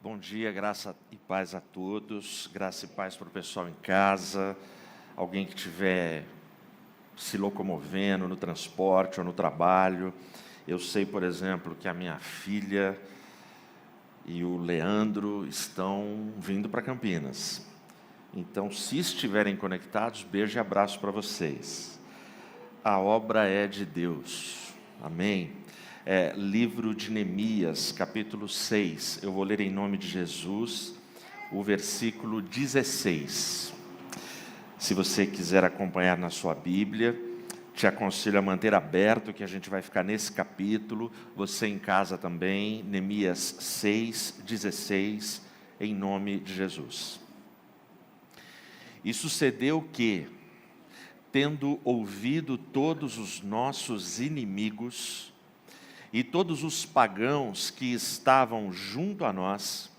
Bom dia, graça e paz a todos, graça e paz para o pessoal em casa, alguém que estiver se locomovendo no transporte ou no trabalho. Eu sei, por exemplo, que a minha filha e o Leandro estão vindo para Campinas. Então, se estiverem conectados, beijo e abraço para vocês. A obra é de Deus, amém? Livro de Neemias, capítulo 6, eu vou ler em nome de Jesus, o versículo 16. Se você quiser acompanhar na sua Bíblia, te aconselho a manter aberto, que a gente vai ficar nesse capítulo, você em casa também, Neemias 6, 16, em nome de Jesus. E sucedeu que, tendo ouvido todos os nossos inimigos, e todos os pagãos que estavam junto a nós,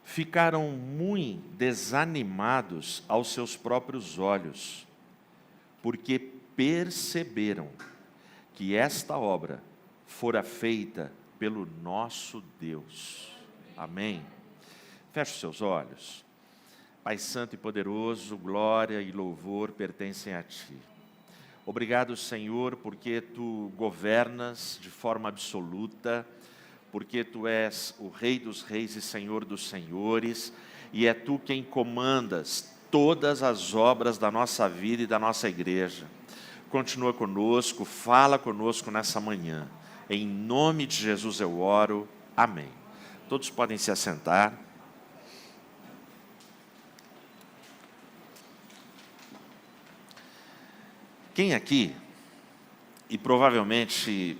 ficaram muito desanimados aos seus próprios olhos, porque perceberam que esta obra fora feita pelo nosso Deus. Amém? Feche os seus olhos. Pai Santo e Poderoso, glória e louvor pertencem a Ti. Obrigado, Senhor, porque Tu governas de forma absoluta, porque Tu és o Rei dos Reis e Senhor dos Senhores, e é Tu quem comandas todas as obras da nossa vida e da nossa igreja. Continua conosco, fala conosco nessa manhã. Em nome de Jesus eu oro. Amém. Todos podem se assentar. Quem aqui, e provavelmente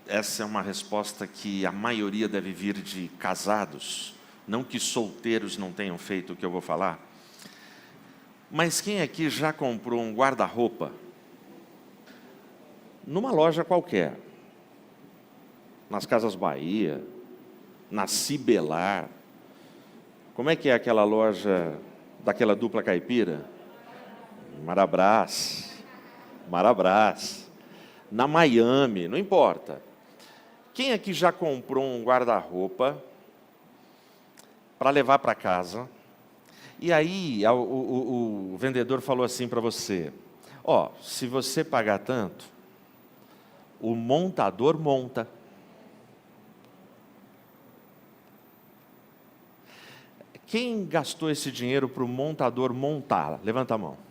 essa é uma resposta que a maioria deve vir de casados, não que solteiros não tenham feito o que eu vou falar, mas quem aqui já comprou um guarda-roupa numa loja qualquer, nas Casas Bahia, na Cibelar, como é que é aquela loja daquela dupla caipira? Marabras, na Miami, não importa. Quem aqui já comprou um guarda-roupa para levar para casa, e aí o vendedor falou assim para você, se você pagar tanto, o montador monta. Quem gastou esse dinheiro para o montador montar? Levanta a mão.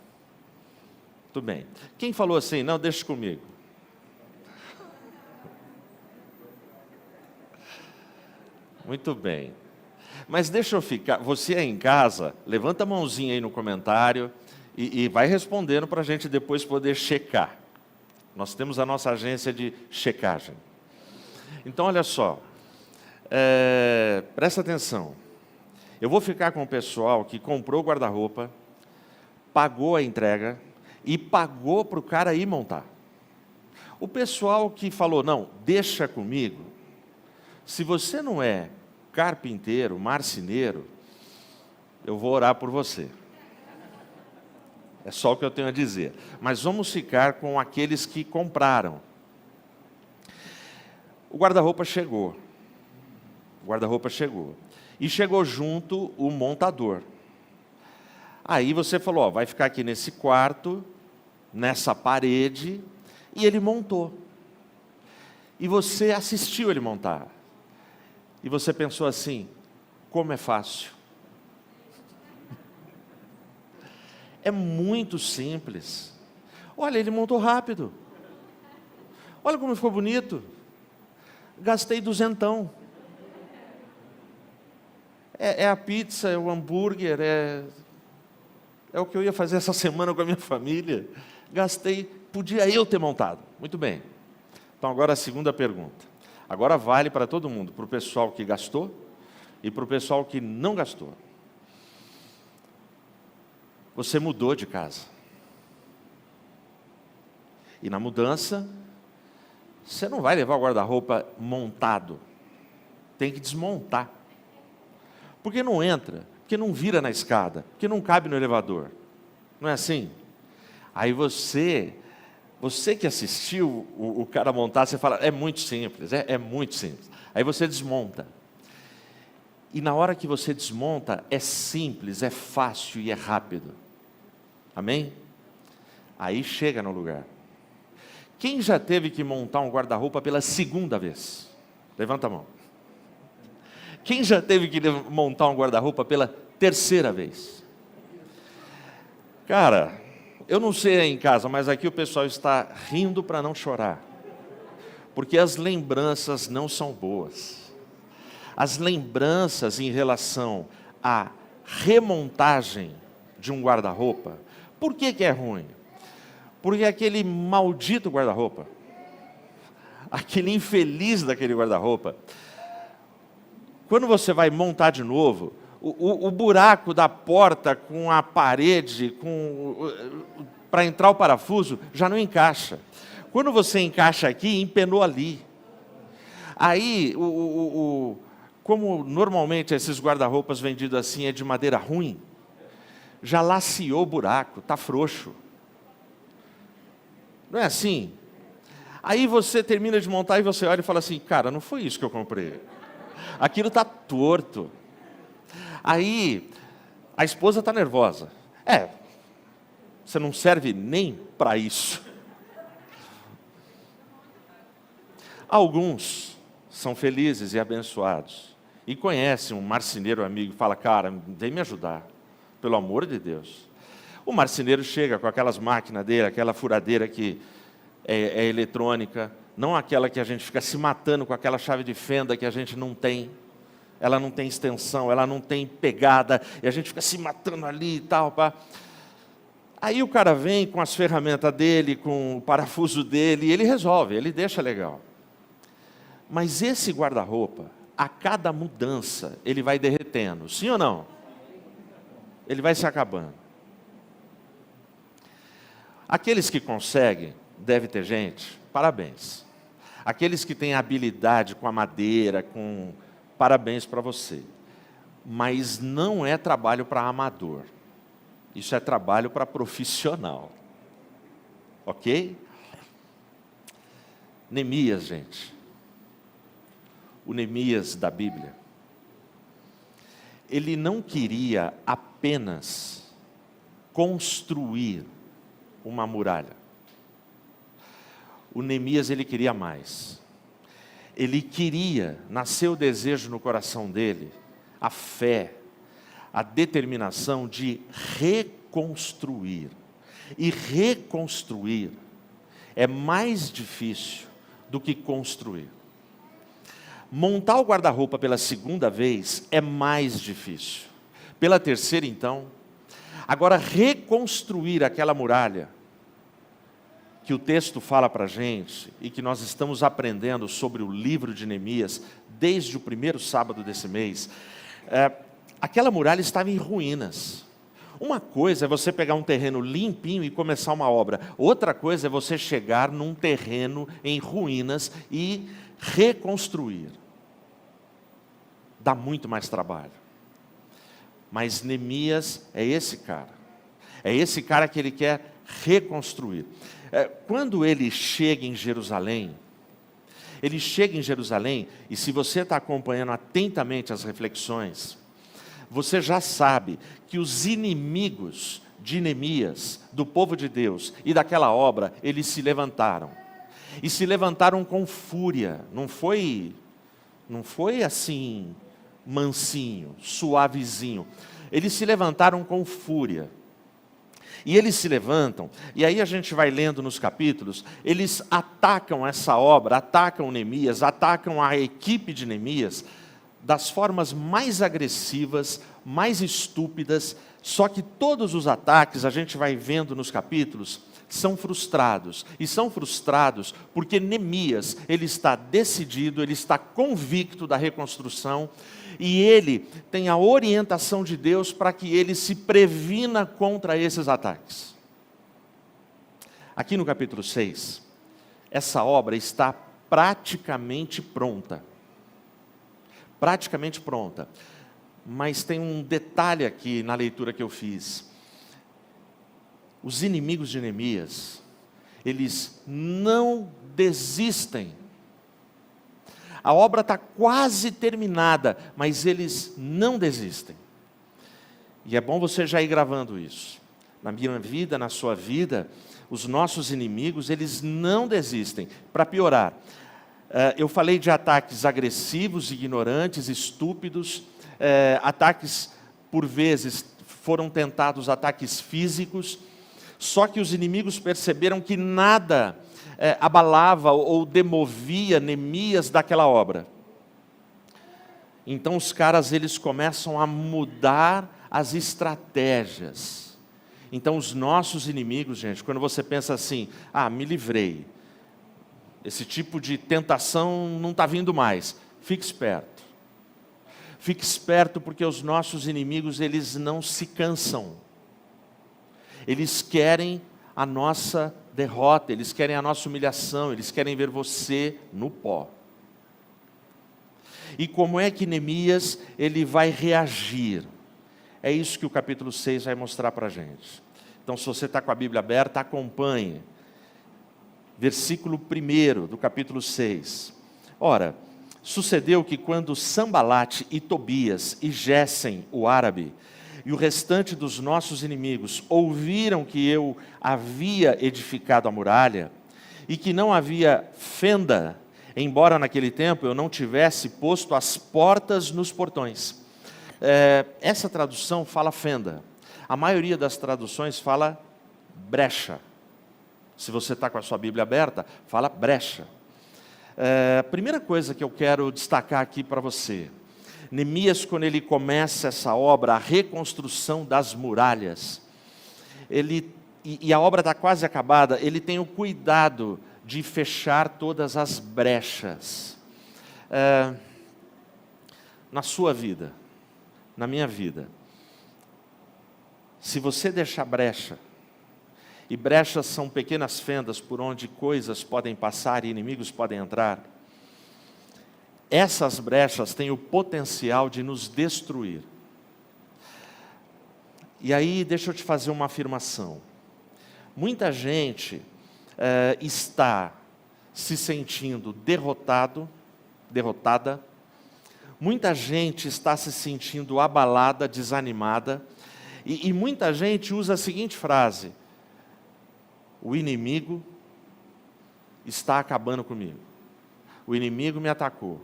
Tudo bem. Quem falou assim, não, deixa comigo? Muito bem. Mas deixa eu ficar, você aí em casa, levanta a mãozinha aí no comentário e vai respondendo para a gente depois poder checar. Nós temos a nossa agência de checagem. Então, olha só, presta atenção. Eu vou ficar com o pessoal que comprou o guarda-roupa, pagou a entrega, e pagou para o cara ir montar. O pessoal que falou, não, deixa comigo, se você não é carpinteiro, marceneiro, eu vou orar por você. É só o que eu tenho a dizer. Mas vamos ficar com aqueles que compraram. O guarda-roupa chegou. E chegou junto o montador. Aí você falou, vai ficar aqui nesse quarto, nessa parede, e ele montou. E você assistiu ele montar. E você pensou assim, como é fácil. É muito simples. Olha, ele montou rápido. Olha como ficou bonito. Gastei duzentão. É a pizza, é o hambúrguer, é o que eu ia fazer essa semana com a minha família. Gastei, podia eu ter montado. Muito bem. Então, agora a segunda pergunta. Agora vale para todo mundo, para o pessoal que gastou e para o pessoal que não gastou. Você mudou de casa. E na mudança, você não vai levar o guarda-roupa montado. Tem que desmontar. Porque não entra, porque não vira na escada, porque não cabe no elevador. Não é assim? Aí você que assistiu o cara montar, você fala, é muito simples, é muito simples. Aí você desmonta. E na hora que você desmonta, é simples, é fácil e é rápido. Amém? Aí chega no lugar. Quem já teve que montar um guarda-roupa pela segunda vez? Levanta a mão. Quem já teve que montar um guarda-roupa pela terceira vez? Cara, eu não sei aí em casa, mas aqui o pessoal está rindo para não chorar. Porque as lembranças não são boas. As lembranças em relação à remontagem de um guarda-roupa, por que é ruim? Porque aquele maldito guarda-roupa, aquele infeliz daquele guarda-roupa, quando você vai montar de novo, o buraco da porta com a parede, para entrar o parafuso, já não encaixa. Quando você encaixa aqui, empenou ali. Aí, como normalmente esses guarda-roupas vendidos assim é de madeira ruim, já laceou o buraco, está frouxo. Não é assim? Aí você termina de montar e você olha e fala assim, cara, não foi isso que eu comprei. Aquilo está torto. Aí, a esposa está nervosa. Você não serve nem para isso. Alguns são felizes e abençoados. E conhecem um marceneiro amigo e fala, cara, vem me ajudar. Pelo amor de Deus. O marceneiro chega com aquelas máquinas dele, aquela furadeira que é eletrônica, não aquela que a gente fica se matando com aquela chave de fenda que a gente não tem. Ela não tem extensão, ela não tem pegada, e a gente fica se matando ali e tal. Pá. Aí o cara vem com as ferramentas dele, com o parafuso dele, e ele resolve, ele deixa legal. Mas esse guarda-roupa, a cada mudança, ele vai derretendo, sim ou não? Ele vai se acabando. Aqueles que conseguem, deve ter gente, parabéns. Aqueles que têm habilidade com a madeira, parabéns para você. Mas não é trabalho para amador. Isso é trabalho para profissional. Ok? Neemias, gente. O Neemias da Bíblia. Ele não queria apenas construir uma muralha. O Neemias, ele queria mais. Ele queria, nasceu o desejo no coração dele, a fé, a determinação de reconstruir. E reconstruir é mais difícil do que construir. Montar o guarda-roupa pela segunda vez é mais difícil. Pela terceira, então. Agora, reconstruir aquela muralha, que o texto fala para a gente, e que nós estamos aprendendo sobre o livro de Neemias, desde o primeiro sábado desse mês, aquela muralha estava em ruínas. Uma coisa é você pegar um terreno limpinho e começar uma obra. Outra coisa é você chegar num terreno em ruínas e reconstruir. Dá muito mais trabalho. Mas Neemias é esse cara. É esse cara que ele quer reconstruir. Quando ele chega em Jerusalém, e se você está acompanhando atentamente as reflexões, você já sabe que os inimigos de Neemias, do povo de Deus e daquela obra, eles se levantaram. E se levantaram com fúria, não foi assim, mansinho, suavezinho. Eles se levantaram com fúria. E eles se levantam, e aí a gente vai lendo nos capítulos, eles atacam essa obra, atacam Neemias, atacam a equipe de Neemias, das formas mais agressivas, mais estúpidas, só que todos os ataques, a gente vai vendo nos capítulos, são frustrados. E são frustrados porque Neemias, ele está decidido, ele está convicto da reconstrução, e ele tem a orientação de Deus para que ele se previna contra esses ataques. Aqui no capítulo 6, essa obra está praticamente pronta. Praticamente pronta. Mas tem um detalhe aqui na leitura que eu fiz. Os inimigos de Neemias, eles não desistem. A obra está quase terminada, mas eles não desistem. E é bom você já ir gravando isso. Na minha vida, na sua vida, os nossos inimigos, eles não desistem. Para piorar, eu falei de ataques agressivos, ignorantes, estúpidos, ataques, por vezes, foram tentados ataques físicos, só que os inimigos perceberam que nada abalava ou demovia Neemias daquela obra. Então os caras, eles começam a mudar as estratégias. Então os nossos inimigos, gente, quando você pensa assim, me livrei, esse tipo de tentação não está vindo mais, fique esperto. Fique esperto, porque os nossos inimigos, eles não se cansam. Eles querem a nossa derrota, eles querem a nossa humilhação, eles querem ver você no pó. E como é que Neemias, ele vai reagir? É isso que o capítulo 6 vai mostrar para a gente. Então, se você está com a Bíblia aberta, acompanhe. Versículo 1 do capítulo 6. Ora, sucedeu que quando Sambalate e Tobias e Gésem, o árabe, e o restante dos nossos inimigos ouviram que eu havia edificado a muralha, e que não havia fenda, embora naquele tempo eu não tivesse posto as portas nos portões. Essa tradução fala fenda. A maioria das traduções fala brecha. Se você está com a sua Bíblia aberta, fala brecha. A primeira coisa que eu quero destacar aqui para você, Neemias, quando ele começa essa obra, a reconstrução das muralhas, e a obra está quase acabada, ele tem o cuidado de fechar todas as brechas. Na sua vida, na minha vida, se você deixar brecha, e brechas são pequenas fendas por onde coisas podem passar e inimigos podem entrar, essas brechas têm o potencial de nos destruir. E aí, deixa eu te fazer uma afirmação. Muita gente está se sentindo derrotada, muita gente está se sentindo abalada, desanimada, e muita gente usa a seguinte frase: o inimigo está acabando comigo, o inimigo me atacou.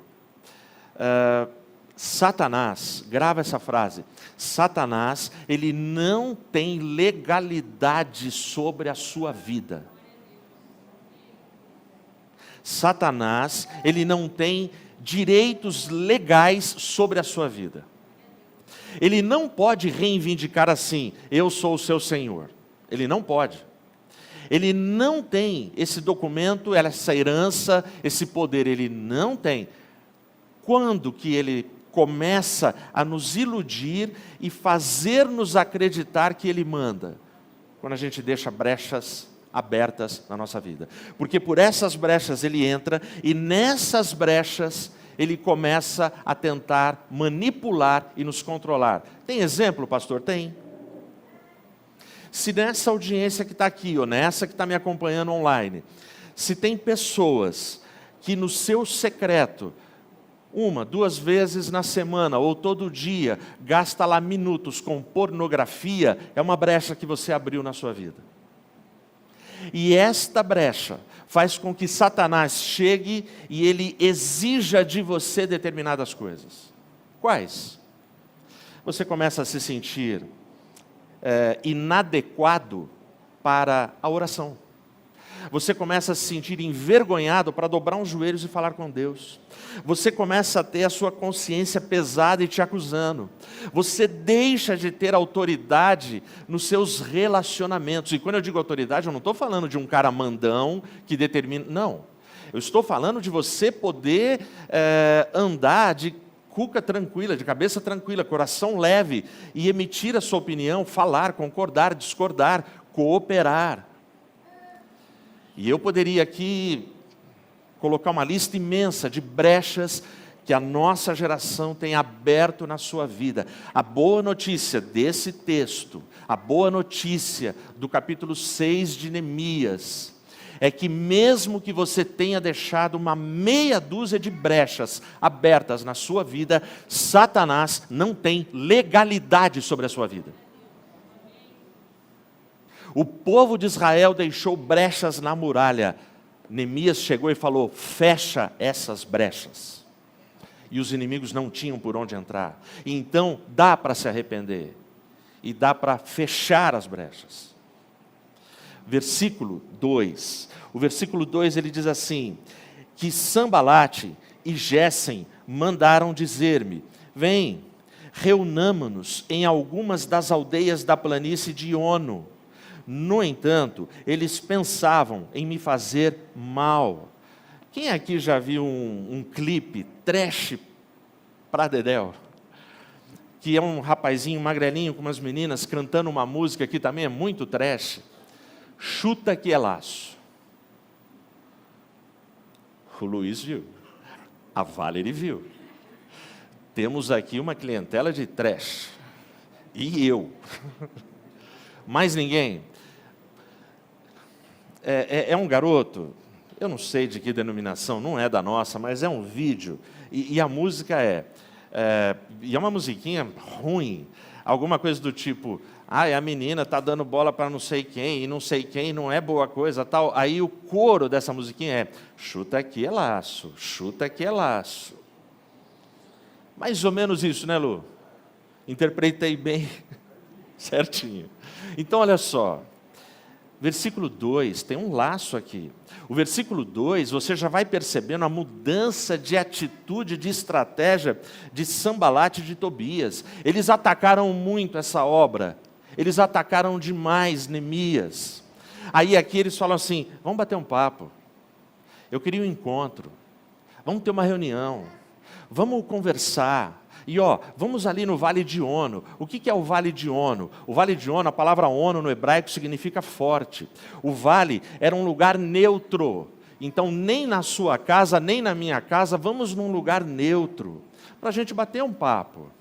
Satanás, grava essa frase, Satanás, ele não tem legalidade sobre a sua vida. Satanás, ele não tem direitos legais sobre a sua vida. Ele não pode reivindicar assim, eu sou o seu Senhor. Ele não pode. Ele não tem esse documento, essa herança, esse poder, ele não tem. Quando que ele começa a nos iludir e fazer-nos acreditar que ele manda? Quando a gente deixa brechas abertas na nossa vida. Porque por essas brechas ele entra, e nessas brechas ele começa a tentar manipular e nos controlar. Tem exemplo, pastor? Tem. Se nessa audiência que está aqui, ou nessa que está me acompanhando online, se tem pessoas que no seu secreto, 1, 2 vezes na semana, ou todo dia, gasta lá minutos com pornografia, é uma brecha que você abriu na sua vida. E esta brecha faz com que Satanás chegue e ele exija de você determinadas coisas. Quais? Você começa a se sentir inadequado para a oração. Você começa a se sentir envergonhado para dobrar os joelhos e falar com Deus. Você começa a ter a sua consciência pesada e te acusando. Você deixa de ter autoridade nos seus relacionamentos. E quando eu digo autoridade, eu não estou falando de um cara mandão que determina. Não. Eu estou falando de você poder andar de cuca tranquila, de cabeça tranquila, coração leve, e emitir a sua opinião, falar, concordar, discordar, cooperar. E eu poderia aqui colocar uma lista imensa de brechas que a nossa geração tem aberto na sua vida. A boa notícia desse texto, a boa notícia do capítulo 6 de Neemias, é que mesmo que você tenha deixado uma meia dúzia de brechas abertas na sua vida, Satanás não tem legalidade sobre a sua vida. O povo de Israel deixou brechas na muralha. Neemias chegou e falou: fecha essas brechas. E os inimigos não tinham por onde entrar. E então dá para se arrepender. E dá para fechar as brechas. Versículo 2. O versículo 2 ele diz assim: que Sambalate e Gésem mandaram dizer-me: vem, reunamo-nos em algumas das aldeias da planície de Ono. No entanto, eles pensavam em me fazer mal. Quem aqui já viu um clipe trash pra dedéu? Que é um rapazinho magrelinho com umas meninas cantando uma música que também é muito trash. Chuta que é laço. O Luiz viu. A Valerie viu. Temos aqui uma clientela de trash. E eu. Mais ninguém. É um garoto, eu não sei de que denominação, não é da nossa, mas é um vídeo, e a música e é uma musiquinha ruim, alguma coisa do tipo: a menina está dando bola para não sei quem, e não sei quem, não é boa coisa, tal. Aí o coro dessa musiquinha é: chuta que é laço, chuta que é laço. Mais ou menos isso, né, Lu? Interpretei bem certinho. Então, olha só. Versículo 2, tem um laço aqui. O versículo 2, você já vai percebendo a mudança de atitude, de estratégia de Sambalate e de Tobias. Eles atacaram muito essa obra. Eles atacaram demais Neemias. Aí aqui eles falam assim: vamos bater um papo. Eu queria um encontro. Vamos ter uma reunião. Vamos conversar. E vamos ali no Vale de Ono. O que é o Vale de Ono? O Vale de Ono, a palavra Ono no hebraico significa forte. O vale era um lugar neutro. Então, nem na sua casa, nem na minha casa, vamos num lugar neutro, para a gente bater um papo.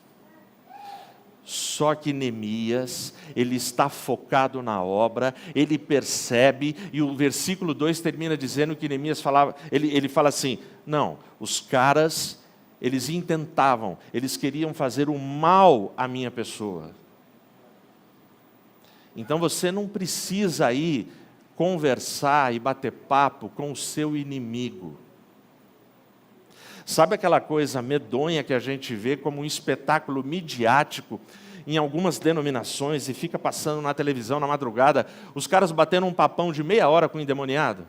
Só que Neemias, ele está focado na obra, ele percebe, e o versículo 2 termina dizendo que Neemias falava, ele fala assim: não, os caras, eles intentavam, eles queriam fazer o mal à minha pessoa. Então você não precisa ir conversar e bater papo com o seu inimigo. Sabe aquela coisa medonha que a gente vê como um espetáculo midiático em algumas denominações e fica passando na televisão na madrugada, os caras batendo um papão de meia hora com o endemoniado?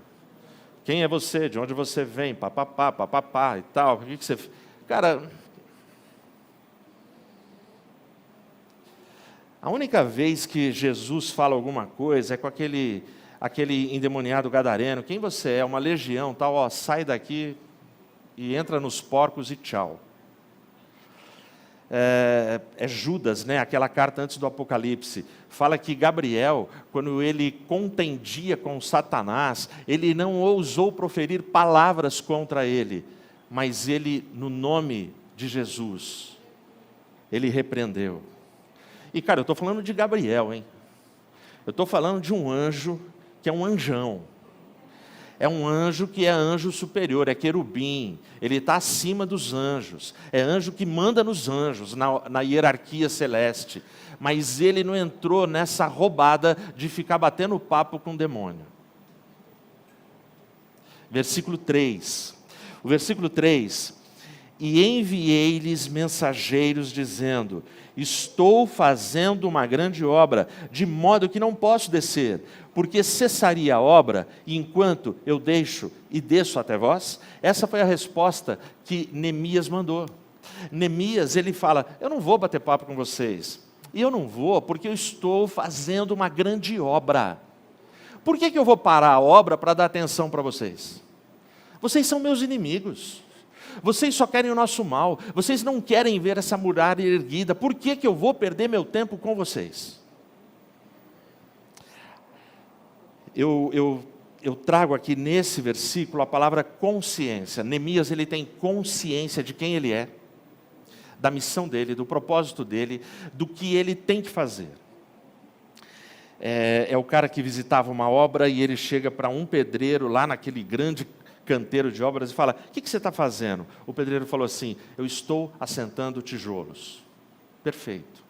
Quem é você? De onde você vem? Papapá, papapá e tal. O que você... Cara, a única vez que Jesus fala alguma coisa é com aquele endemoniado gadareno: quem você é? Uma legião, tal, sai daqui e entra nos porcos e tchau. É Judas, né? Aquela carta antes do Apocalipse, fala que Gabriel, quando ele contendia com Satanás, ele não ousou proferir palavras contra ele, mas ele, no nome de Jesus, ele repreendeu. E cara, eu estou falando de Gabriel, hein? Eu estou falando de um anjo que é um anjão. É um anjo que é anjo superior, é querubim. Ele está acima dos anjos. É anjo que manda nos anjos, na hierarquia celeste. Mas ele não entrou nessa roubada de ficar batendo papo com o demônio. Versículo 3. O versículo 3: e enviei-lhes mensageiros dizendo: estou fazendo uma grande obra, de modo que não posso descer, porque cessaria a obra enquanto eu desço até vós? Essa foi a resposta que Neemias mandou. Neemias, ele fala: eu não vou bater papo com vocês, e eu não vou porque eu estou fazendo uma grande obra. Por que eu vou parar a obra para dar atenção para vocês? Vocês são meus inimigos. Vocês só querem o nosso mal. Vocês não querem ver essa muralha erguida. Por que eu vou perder meu tempo com vocês? Eu trago aqui nesse versículo a palavra consciência. Neemias, ele tem consciência de quem ele é, da missão dele, do propósito dele, do que ele tem que fazer. é o cara que visitava uma obra e ele chega para um pedreiro lá naquele grande canteiro de obras e fala: o que você está fazendo? O pedreiro falou assim: eu estou assentando tijolos. Perfeito.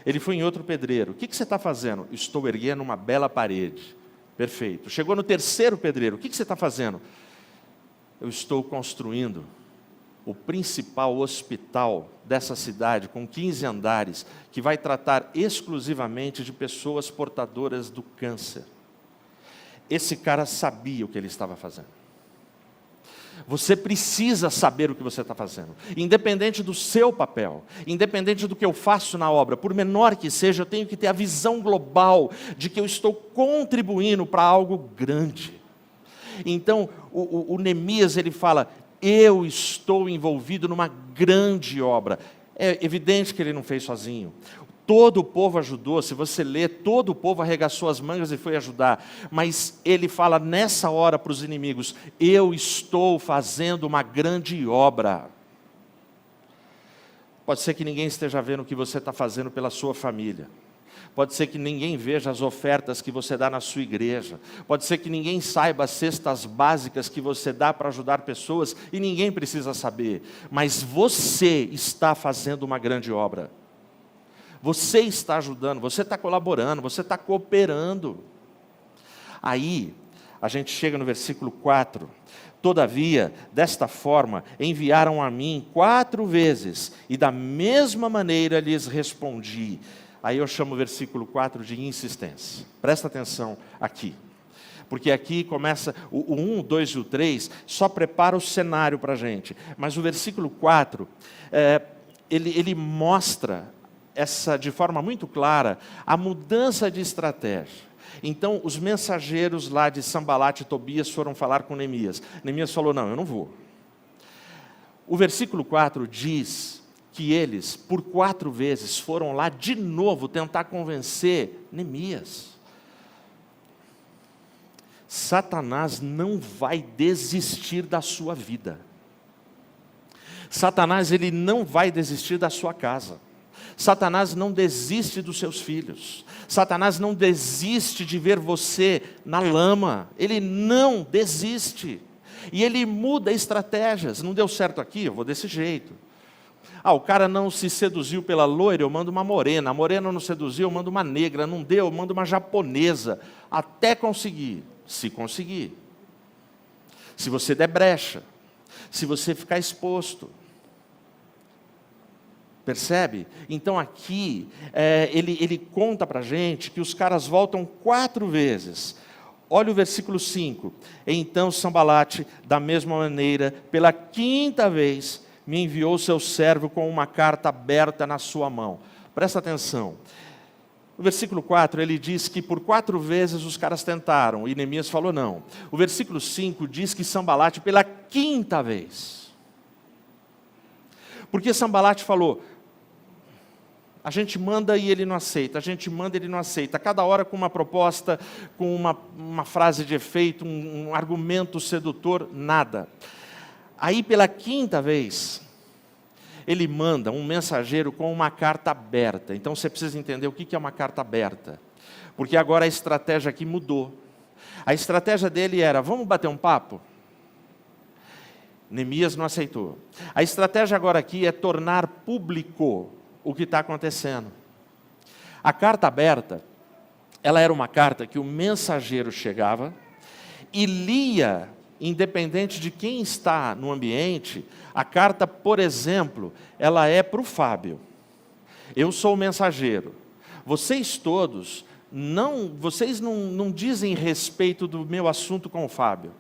Ele foi em outro pedreiro: o que você está fazendo? Estou erguendo uma bela parede. Perfeito. Chegou no terceiro pedreiro: o que você está fazendo? Eu estou construindo o principal hospital dessa cidade, com 15 andares, que vai tratar exclusivamente de pessoas portadoras do câncer. Esse cara sabia o que ele estava fazendo. Você precisa saber o que você está fazendo, independente do seu papel, independente do que eu faço na obra, por menor que seja, eu tenho que ter a visão global de que eu estou contribuindo para algo grande. Então, o Neemias, ele fala: eu estou envolvido numa grande obra. É evidente que ele não fez sozinho. Todo o povo ajudou. Se você ler, todo o povo arregaçou as mangas e foi ajudar. Mas ele fala nessa hora para os inimigos: eu estou fazendo uma grande obra. Pode ser que ninguém esteja vendo o que você está fazendo pela sua família. Pode ser que ninguém veja as ofertas que você dá na sua igreja. Pode ser que ninguém saiba as cestas básicas que você dá para ajudar pessoas, e ninguém precisa saber. Mas você está fazendo uma grande obra. Você está ajudando, você está colaborando, você está cooperando. Aí, a gente chega no versículo 4. Todavia, desta forma, enviaram a mim 4 vezes, e da mesma maneira lhes respondi. Aí eu chamo o versículo 4 de insistência. Presta atenção aqui. Porque aqui começa, o 1, o 2 e o 3, só prepara o cenário para a gente. Mas o versículo 4, ele mostra, de forma muito clara, a mudança de estratégia. Então, os mensageiros lá de Sanbalat e Tobias foram falar com Neemias. Neemias falou: não, eu não vou. O versículo 4 diz que eles, por 4 vezes, foram lá de novo tentar convencer Neemias. Satanás não vai desistir da sua vida. Satanás, ele não vai desistir da sua casa. Satanás não desiste dos seus filhos. Satanás não desiste de ver você na lama. Ele não desiste. E ele muda estratégias. Não deu certo aqui, eu vou desse jeito. O cara não se seduziu pela loira, eu mando uma morena. A morena não seduziu, eu mando uma negra. Não deu, eu mando uma japonesa. Até conseguir. Se conseguir. Se você der brecha. Se você ficar exposto. Percebe? Então aqui, ele conta para a gente que os caras voltam 4 vezes. Olha o versículo 5. Então Sanbalat, da mesma maneira, pela 5ª vez, me enviou seu servo com uma carta aberta na sua mão. Presta atenção. O versículo 4, ele diz que por 4 vezes os caras tentaram, e Neemias falou não. O versículo 5 diz que Sanbalat, pela 5ª vez. Porque Sanbalat falou: a gente manda e ele não aceita, a gente manda e ele não aceita. Cada hora com uma proposta, com uma frase de efeito, um argumento sedutor, nada. Aí pela 5ª vez, ele manda um mensageiro com uma carta aberta. Então você precisa entender o que é uma carta aberta. Porque agora a estratégia aqui mudou. A estratégia dele era: vamos bater um papo? Neemias não aceitou. A estratégia agora aqui é tornar público o que está acontecendo. A carta aberta, ela era uma carta que o mensageiro chegava e lia, independente de quem está no ambiente. A carta, por exemplo, ela é para o Fábio. Eu sou o mensageiro. Vocês todos, vocês não dizem respeito do meu assunto com o Fábio.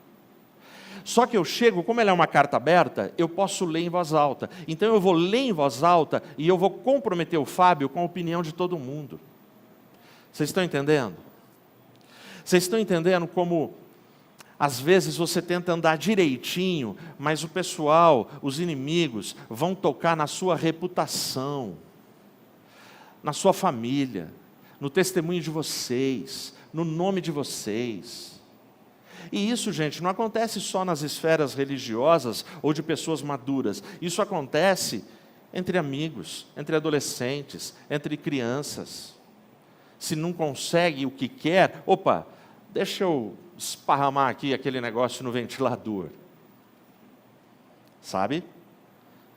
Só que eu chego, como ela é uma carta aberta, eu posso ler em voz alta. Então eu vou ler em voz alta e eu vou comprometer o Fábio com a opinião de todo mundo. Vocês estão entendendo? Vocês estão entendendo como, às vezes, você tenta andar direitinho, mas o pessoal, os inimigos, vão tocar na sua reputação, na sua família, no testemunho de vocês, no nome de vocês. E isso, gente, não acontece só nas esferas religiosas ou de pessoas maduras. Isso acontece entre amigos, entre adolescentes, entre crianças. Se não consegue o que quer, opa, deixa eu esparramar aqui aquele negócio no ventilador. Sabe?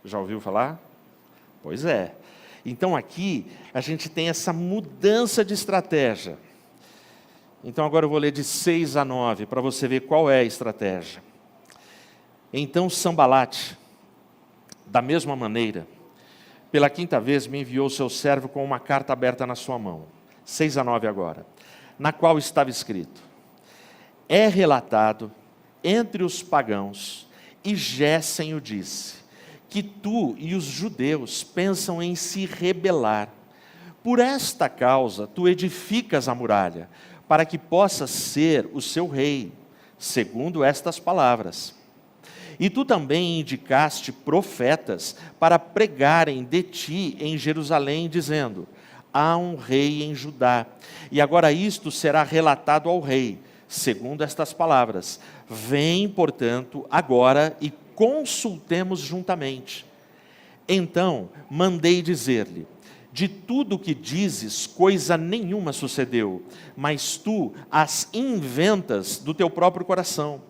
Já ouviu falar? Pois é. Então aqui a gente tem essa mudança de estratégia. Então agora eu vou ler de 6 a 9, para você ver qual é a estratégia. Então Sambalate, da mesma maneira, pela 5ª vez me enviou seu servo com uma carta aberta na sua mão. 6 a 9 agora. Na qual estava escrito: é relatado entre os pagãos, e Gésem o disse, que tu e os judeus pensam em se rebelar. Por esta causa tu edificas a muralha, para que possas ser o seu rei, segundo estas palavras. E tu também indicaste profetas para pregarem de ti em Jerusalém, dizendo: há um rei em Judá, e agora isto será relatado ao rei, segundo estas palavras. Vem, portanto, agora e consultemos juntamente. Então mandei dizer-lhe: de tudo o que dizes, coisa nenhuma sucedeu, mas tu as inventas do teu próprio coração.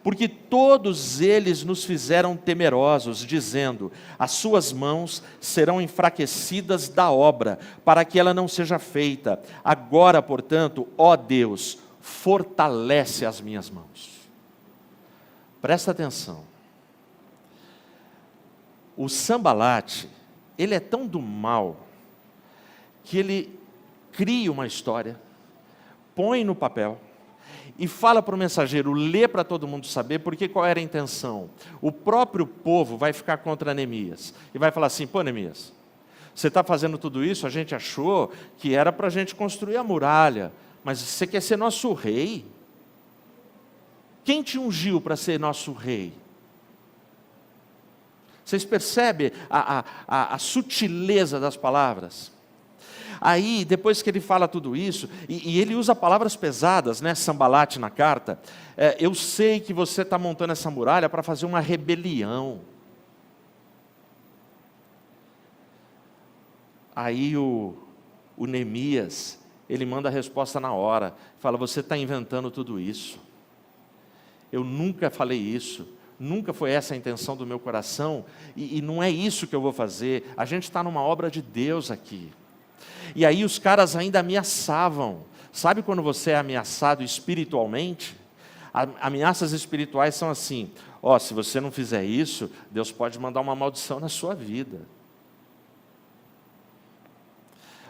Porque todos eles nos fizeram temerosos, dizendo: as suas mãos serão enfraquecidas da obra, para que ela não seja feita. Agora, portanto, ó Deus, fortalece as minhas mãos. Presta atenção. O Sambalate, ele é tão do mal, que ele cria uma história, põe no papel, e fala para o mensageiro, lê para todo mundo saber, porque qual era a intenção? O próprio povo vai ficar contra Neemias, e vai falar assim: pô, Neemias, você está fazendo tudo isso, a gente achou que era para a gente construir a muralha, mas você quer ser nosso rei? Quem te ungiu para ser nosso rei? Vocês percebem a sutileza das palavras? Aí, depois que ele fala tudo isso, e ele usa palavras pesadas, né, Sambalate na carta, eu sei que você está montando essa muralha para fazer uma rebelião. Aí o Neemias, ele manda a resposta na hora, fala: você está inventando tudo isso. Eu nunca falei isso, nunca foi essa a intenção do meu coração, e não é isso que eu vou fazer. A gente está numa obra de Deus aqui. E aí os caras ainda ameaçavam. Sabe quando você é ameaçado espiritualmente? Ameaças espirituais são assim: ó, se você não fizer isso, Deus pode mandar uma maldição na sua vida.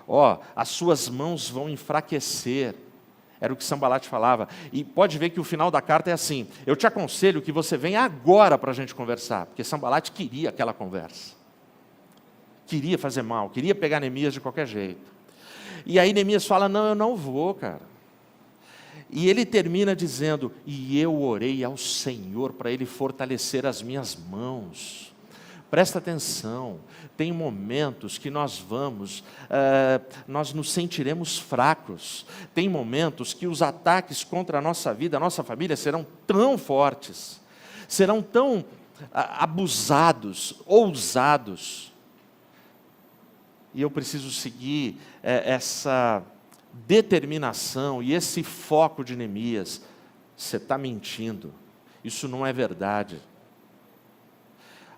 Ó, as suas mãos vão enfraquecer. Era o que Sambalate falava. E pode ver que o final da carta é assim: eu te aconselho que você venha agora para a gente conversar, porque Sambalate queria aquela conversa. Queria fazer mal, queria pegar Neemias de qualquer jeito. E aí Neemias fala: não, eu não vou, cara. E ele termina dizendo: e eu orei ao Senhor para Ele fortalecer as minhas mãos. Presta atenção, tem momentos que nós nós nos sentiremos fracos. Tem momentos que os ataques contra a nossa vida, a nossa família serão tão fortes, serão tão abusados, ousados. E eu preciso seguir essa determinação e esse foco de Neemias. Você está mentindo, isso não é verdade.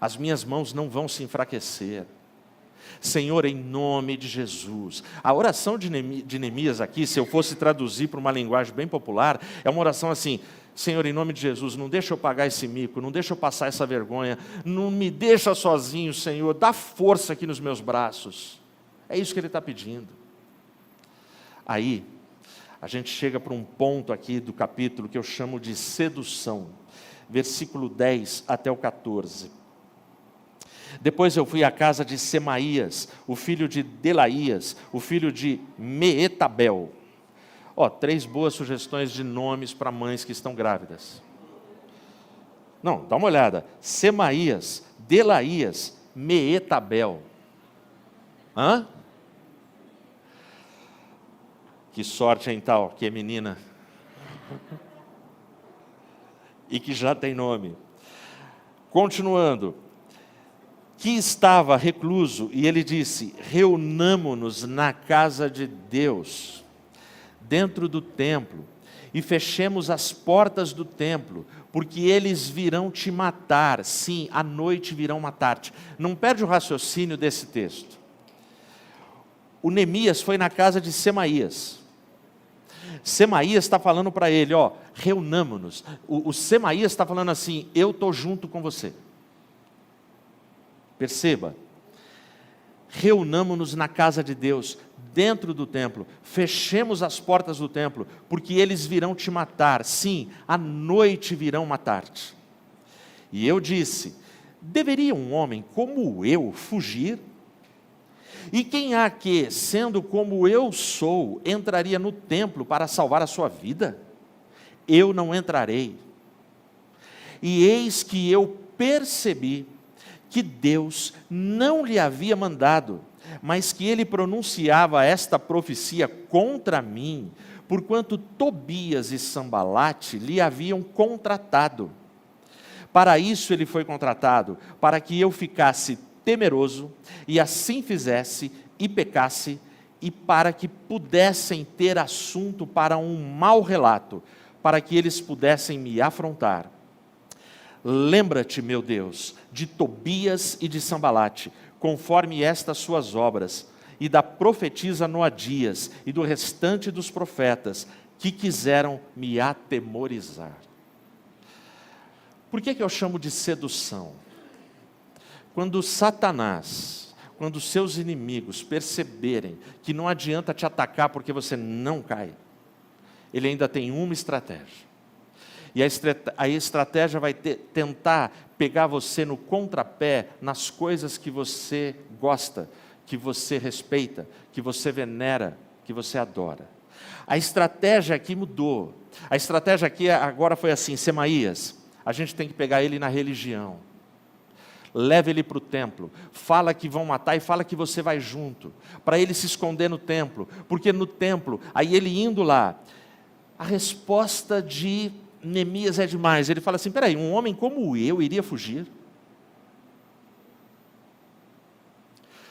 As minhas mãos não vão se enfraquecer. Senhor, em nome de Jesus. A oração de Neemias aqui, se eu fosse traduzir para uma linguagem bem popular, é uma oração assim: Senhor, em nome de Jesus, não deixa eu pagar esse mico, não deixa eu passar essa vergonha, não me deixa sozinho, Senhor, dá força aqui nos meus braços. É isso que ele está pedindo. Aí, a gente chega para um ponto aqui do capítulo que eu chamo de sedução. Versículo 10 até o 14. Depois eu fui à casa de Semaías, o filho de Delaías, o filho de Meetabel. 3 boas sugestões de nomes para mães que estão grávidas. Não, dá uma olhada. Semaías, Delaías, Meetabel. Hã? Que sorte, hein, tal, que é menina. E que já tem nome. Continuando. que estava recluso, e ele disse: reunamo-nos na casa de Deus, dentro do templo, e fechemos as portas do templo, porque eles virão te matar. Sim, à noite virão matar-te. Não perde o raciocínio desse texto. O Neemias foi na casa de Semaías. Semaías está falando para ele, ó, reunamo-nos. O Semaías está falando assim: eu estou junto com você. Perceba, reunamo-nos na casa de Deus, dentro do templo, fechemos as portas do templo, porque eles virão te matar. Sim, à noite virão matar-te. E eu disse: deveria um homem como eu fugir? E quem há que, sendo como eu sou, entraria no templo para salvar a sua vida? Eu não entrarei. E eis que eu percebi que Deus não lhe havia mandado, mas que ele pronunciava esta profecia contra mim, porquanto Tobias e Sambalate lhe haviam contratado. Para isso ele foi contratado, para que eu ficasse temeroso, e assim fizesse e pecasse, e para que pudessem ter assunto para um mau relato, para que eles pudessem me afrontar. Lembra-te, meu Deus, de Tobias e de Sambalate, conforme estas suas obras, e da profetisa Noadias, e do restante dos profetas, que quiseram me atemorizar. Por que eu chamo de sedução? Quando Satanás, quando seus inimigos perceberem que não adianta te atacar porque você não cai, ele ainda tem uma estratégia. E a estratégia vai tentar pegar você no contrapé, nas coisas que você gosta, que você respeita, que você venera, que você adora. A estratégia aqui mudou. A estratégia aqui agora foi assim: Semaías, a gente tem que pegar ele na religião. Leva ele para o templo, fala que vão matar e fala que você vai junto, para ele se esconder no templo, porque no templo, aí ele indo lá, a resposta de Neemias é demais. Ele fala assim: peraí, um homem como eu iria fugir?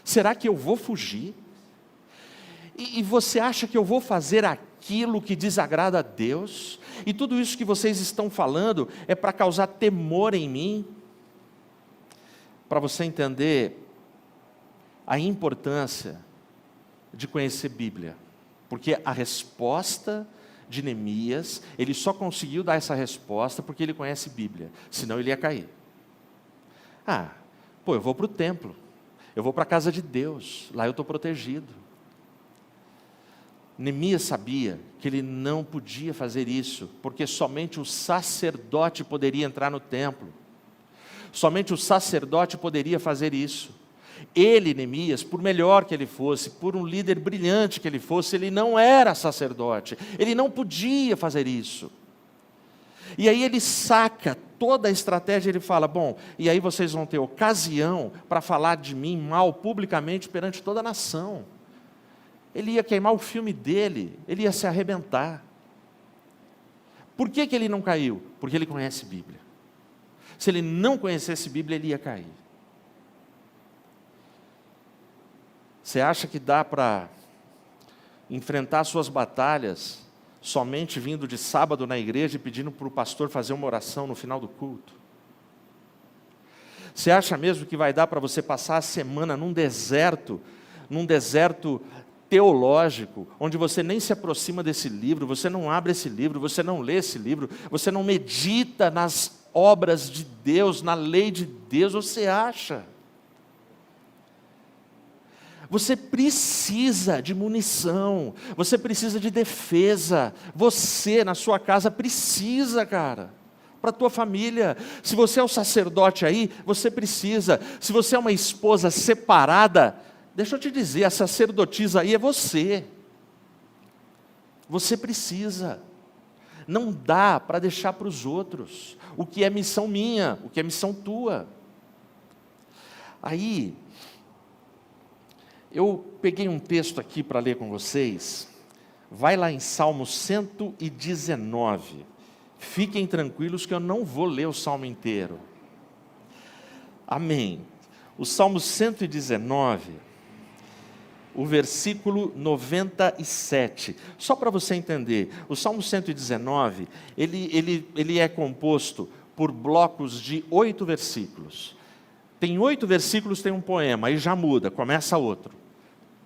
Será que eu vou fugir? E você acha que eu vou fazer aquilo que desagrada a Deus? E tudo isso que vocês estão falando é para causar temor em mim? Para você entender a importância de conhecer Bíblia. Porque a resposta de Neemias, ele só conseguiu dar essa resposta porque ele conhece Bíblia, senão ele ia cair. Eu vou para o templo, eu vou para a casa de Deus, lá eu estou protegido. Neemias sabia que ele não podia fazer isso, porque somente o sacerdote poderia entrar no templo. Somente o sacerdote poderia fazer isso. Ele, Neemias, por melhor que ele fosse, por um líder brilhante que ele fosse, ele não era sacerdote, ele não podia fazer isso. E aí ele saca toda a estratégia, ele fala: bom, e aí vocês vão ter ocasião para falar de mim mal publicamente perante toda a nação. Ele ia queimar o filme dele, ele ia se arrebentar. Por que ele não caiu? Porque ele conhece Bíblia. Se ele não conhecesse Bíblia, ele ia cair. Você acha que dá para enfrentar suas batalhas somente vindo de sábado na igreja e pedindo para o pastor fazer uma oração no final do culto? Você acha mesmo que vai dar para você passar a semana num deserto teológico, onde você nem se aproxima desse livro, você não abre esse livro, você não lê esse livro, você não medita nas obras de Deus, na lei de Deus? Você acha? Você precisa de munição, você precisa de defesa, você na sua casa precisa, cara, para a tua família. Se você é um sacerdote aí, você precisa. Se você é uma esposa separada, deixa eu te dizer, a sacerdotisa aí é você. Você precisa. Não dá para deixar para os outros o que é missão minha, o que é missão tua. Aí, eu peguei um texto aqui para ler com vocês. Vai lá em Salmo 119. Fiquem tranquilos que eu não vou ler o Salmo inteiro. Amém. O Salmo 119, o versículo 97. Só para você entender, o Salmo 119, ele é composto por blocos de 8 versículos. Tem 8 versículos, tem um poema, aí já muda, começa outro.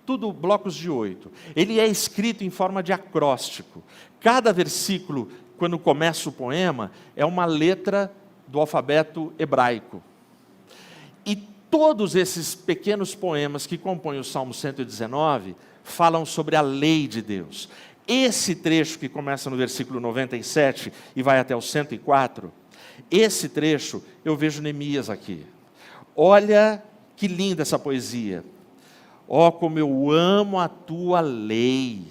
Tudo blocos de 8. Ele é escrito em forma de acróstico. Cada versículo, quando começa o poema, é uma letra do alfabeto hebraico. E todos esses pequenos poemas que compõem o Salmo 119 falam sobre a lei de Deus. Esse trecho que começa no versículo 97 e vai até o 104, esse trecho eu vejo Neemias aqui. Olha que linda essa poesia. Ó, como eu amo a tua lei.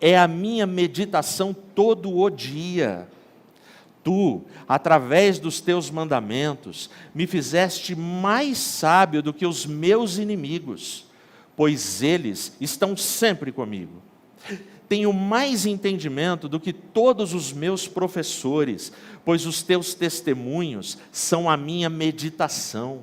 É a minha meditação todo o dia. Tu, através dos teus mandamentos, me fizeste mais sábio do que os meus inimigos, pois eles estão sempre comigo. Tenho mais entendimento do que todos os meus professores, pois os teus testemunhos são a minha meditação.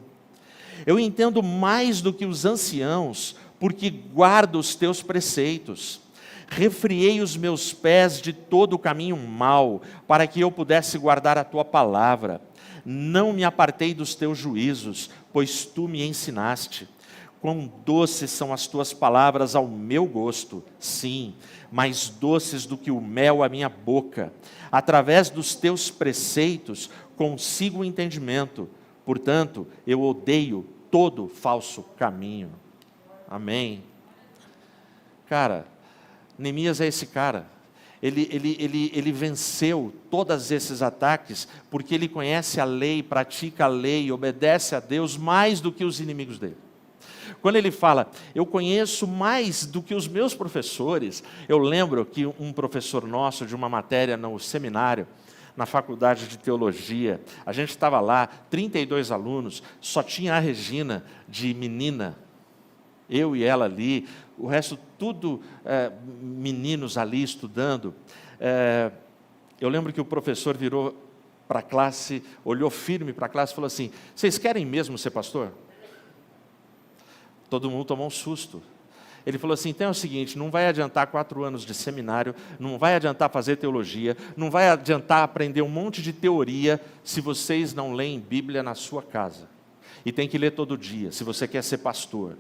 Eu entendo mais do que os anciãos, porque guardo os teus preceitos. Refriei os meus pés de todo o caminho mau, para que eu pudesse guardar a tua palavra. Não me apartei dos teus juízos, pois tu me ensinaste. Quão doces são as tuas palavras ao meu gosto, sim, mais doces do que o mel à minha boca. Através dos teus preceitos consigo o entendimento, portanto, eu odeio todo falso caminho. Amém. Cara, Neemias é esse cara. Ele venceu todos esses ataques porque ele conhece a lei, pratica a lei, obedece a Deus mais do que os inimigos dele. Quando ele fala, eu conheço mais do que os meus professores, eu lembro que um professor nosso de uma matéria no seminário, na faculdade de teologia, a gente estava lá, 32 alunos, só tinha a Regina de menina, eu e ela ali, o resto tudo meninos ali estudando. Eu lembro que o professor virou para a classe, olhou firme para a classe e falou assim, vocês querem mesmo ser pastor? Todo mundo tomou um susto. Ele falou assim, então é o seguinte, não vai adiantar 4 anos de seminário, não vai adiantar fazer teologia, não vai adiantar aprender um monte de teoria, se vocês não leem Bíblia na sua casa. E tem que ler todo dia, se você quer ser pastor.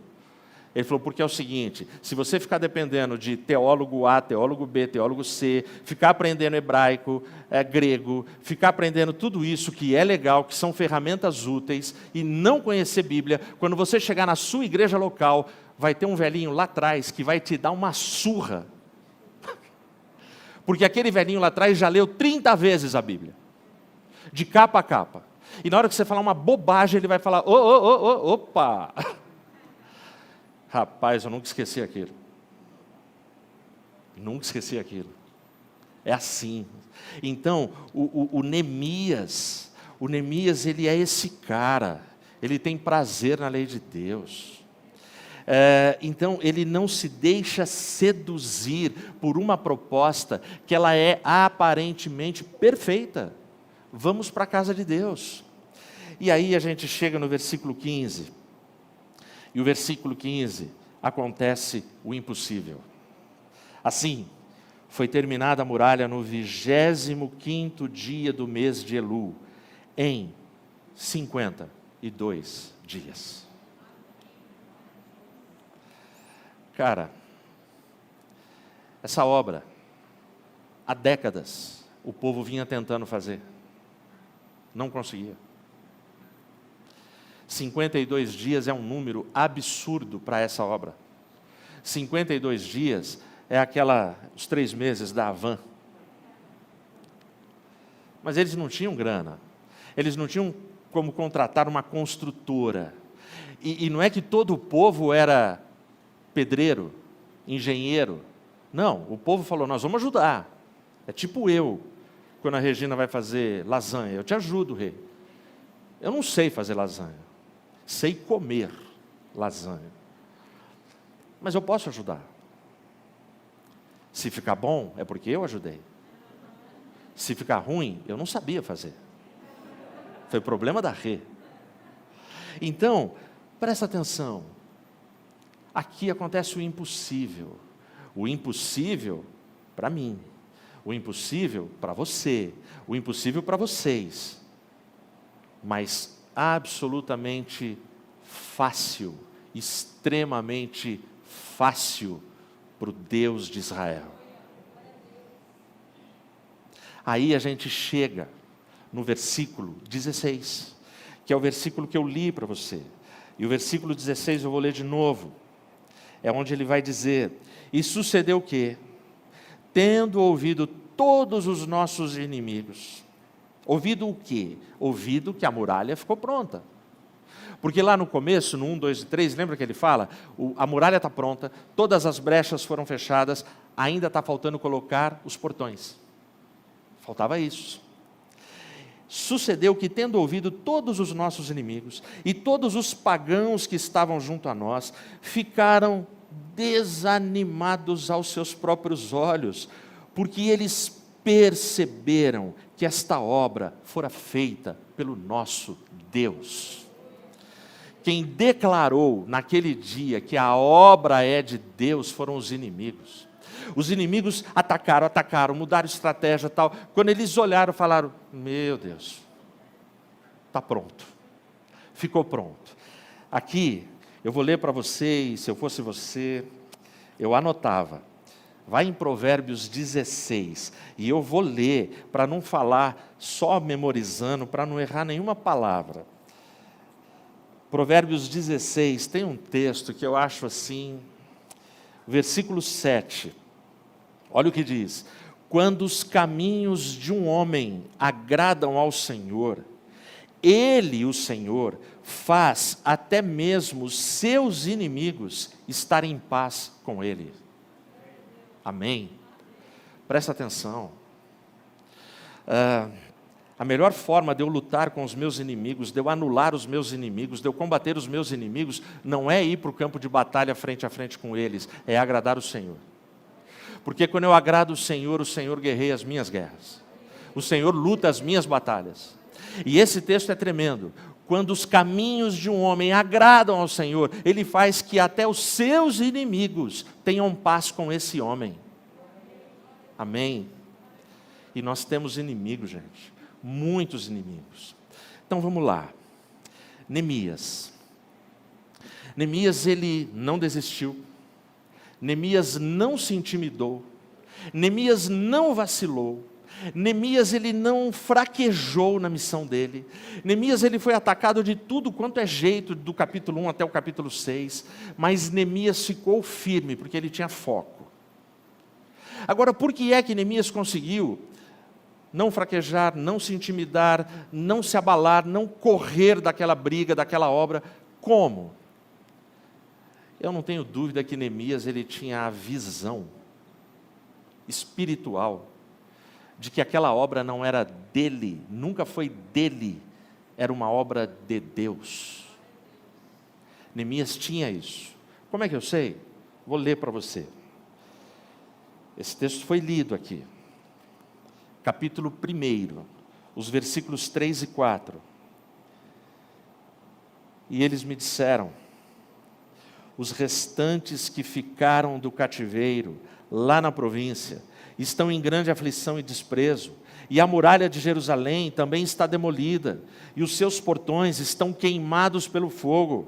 Ele falou, porque é o seguinte, se você ficar dependendo de teólogo A, teólogo B, teólogo C, ficar aprendendo hebraico, grego, ficar aprendendo tudo isso que é legal, que são ferramentas úteis, e não conhecer Bíblia, quando você chegar na sua igreja local, vai ter um velhinho lá atrás que vai te dar uma surra. Porque aquele velhinho lá atrás já leu 30 vezes a Bíblia, de capa a capa. E na hora que você falar uma bobagem, ele vai falar, opa! Rapaz, eu nunca esqueci aquilo. Nunca esqueci aquilo. É assim. Então, o Neemias, ele é esse cara. Ele tem prazer na lei de Deus. Então, ele não se deixa seduzir por uma proposta que ela é aparentemente perfeita. Vamos para a casa de Deus. E aí a gente chega no versículo 15. E o versículo 15, acontece o impossível. Assim, foi terminada a muralha no 25º dia do mês de Elul, em 52 dias. Cara, essa obra, há décadas, o povo vinha tentando fazer. Não conseguia. 52 dias é um número absurdo para essa obra. 52 dias é os 3 meses da Havan. Mas eles não tinham grana. Eles não tinham como contratar uma construtora. E não é que todo o povo era pedreiro, engenheiro. Não, o povo falou, nós vamos ajudar. É tipo eu, quando a Regina vai fazer lasanha. Eu te ajudo, rei. Eu não sei fazer lasanha. Sei comer lasanha. Mas eu posso ajudar. Se ficar bom, é porque eu ajudei. Se ficar ruim, eu não sabia fazer. Foi problema da Rê. Então, Presta atenção. Aqui acontece o impossível. O impossível para mim. O impossível para você. O impossível para vocês. Mas absolutamente fácil, extremamente fácil para o Deus de Israel. Aí a gente chega no versículo 16, que é o versículo que eu li para você. E o versículo 16 eu vou ler de novo. É onde ele vai dizer: e sucedeu o quê? Tendo ouvido todos os nossos inimigos. Ouvido o quê? Ouvido que a muralha ficou pronta. Porque lá no começo, no 1, 2 e 3, lembra que ele fala? A muralha está pronta, todas as brechas foram fechadas, ainda está faltando colocar os portões. Faltava isso. Sucedeu que, tendo ouvido todos os nossos inimigos e todos os pagãos que estavam junto a nós, ficaram desanimados aos seus próprios olhos, porque eles perceberam que esta obra fora feita pelo nosso Deus. Quem declarou naquele dia que a obra é de Deus foram os inimigos. Os inimigos atacaram, mudaram estratégia e tal. Quando eles olharam, falaram: meu Deus, está pronto, ficou pronto. Aqui, eu vou ler para vocês, se eu fosse você, eu anotava. Vai em Provérbios 16, e eu vou ler, para não falar só memorizando, para não errar nenhuma palavra. Provérbios 16, tem um texto que eu acho assim, versículo 7, olha o que diz: quando os caminhos de um homem agradam ao Senhor, Ele, o Senhor, faz até mesmo os seus inimigos estarem em paz com Ele. Amém? Presta atenção. A melhor forma de eu lutar com os meus inimigos, de eu anular os meus inimigos, de eu combater os meus inimigos, não é ir para o campo de batalha frente a frente com eles, é agradar o Senhor. Porque quando eu agrado o Senhor guerreia as minhas guerras. O Senhor luta as minhas batalhas. E esse texto é tremendo. Quando os caminhos de um homem agradam ao Senhor, Ele faz que até os seus inimigos tenham paz com esse homem. Amém? E nós temos inimigos, gente. Muitos inimigos. Então vamos lá. Neemias. Neemias, ele não desistiu. Neemias não se intimidou. Neemias não vacilou. Neemias, ele não fraquejou na missão dele. Neemias, ele foi atacado de tudo quanto é jeito, do capítulo 1 até o capítulo 6, mas Neemias ficou firme, porque ele tinha foco. Agora, por que é que Neemias conseguiu não fraquejar, não se intimidar, não se abalar, não correr daquela briga, daquela obra? Como? Eu não tenho dúvida que Neemias, ele tinha a visão espiritual de que aquela obra não era dele, nunca foi dele, era uma obra de Deus. Neemias tinha isso. Como é que eu sei? Vou ler para você. Esse texto foi lido aqui. Capítulo 1, os versículos 3 e 4. E eles me disseram: os restantes que ficaram do cativeiro, lá na província, estão em grande aflição e desprezo, e a muralha de Jerusalém também está demolida, e os seus portões estão queimados pelo fogo.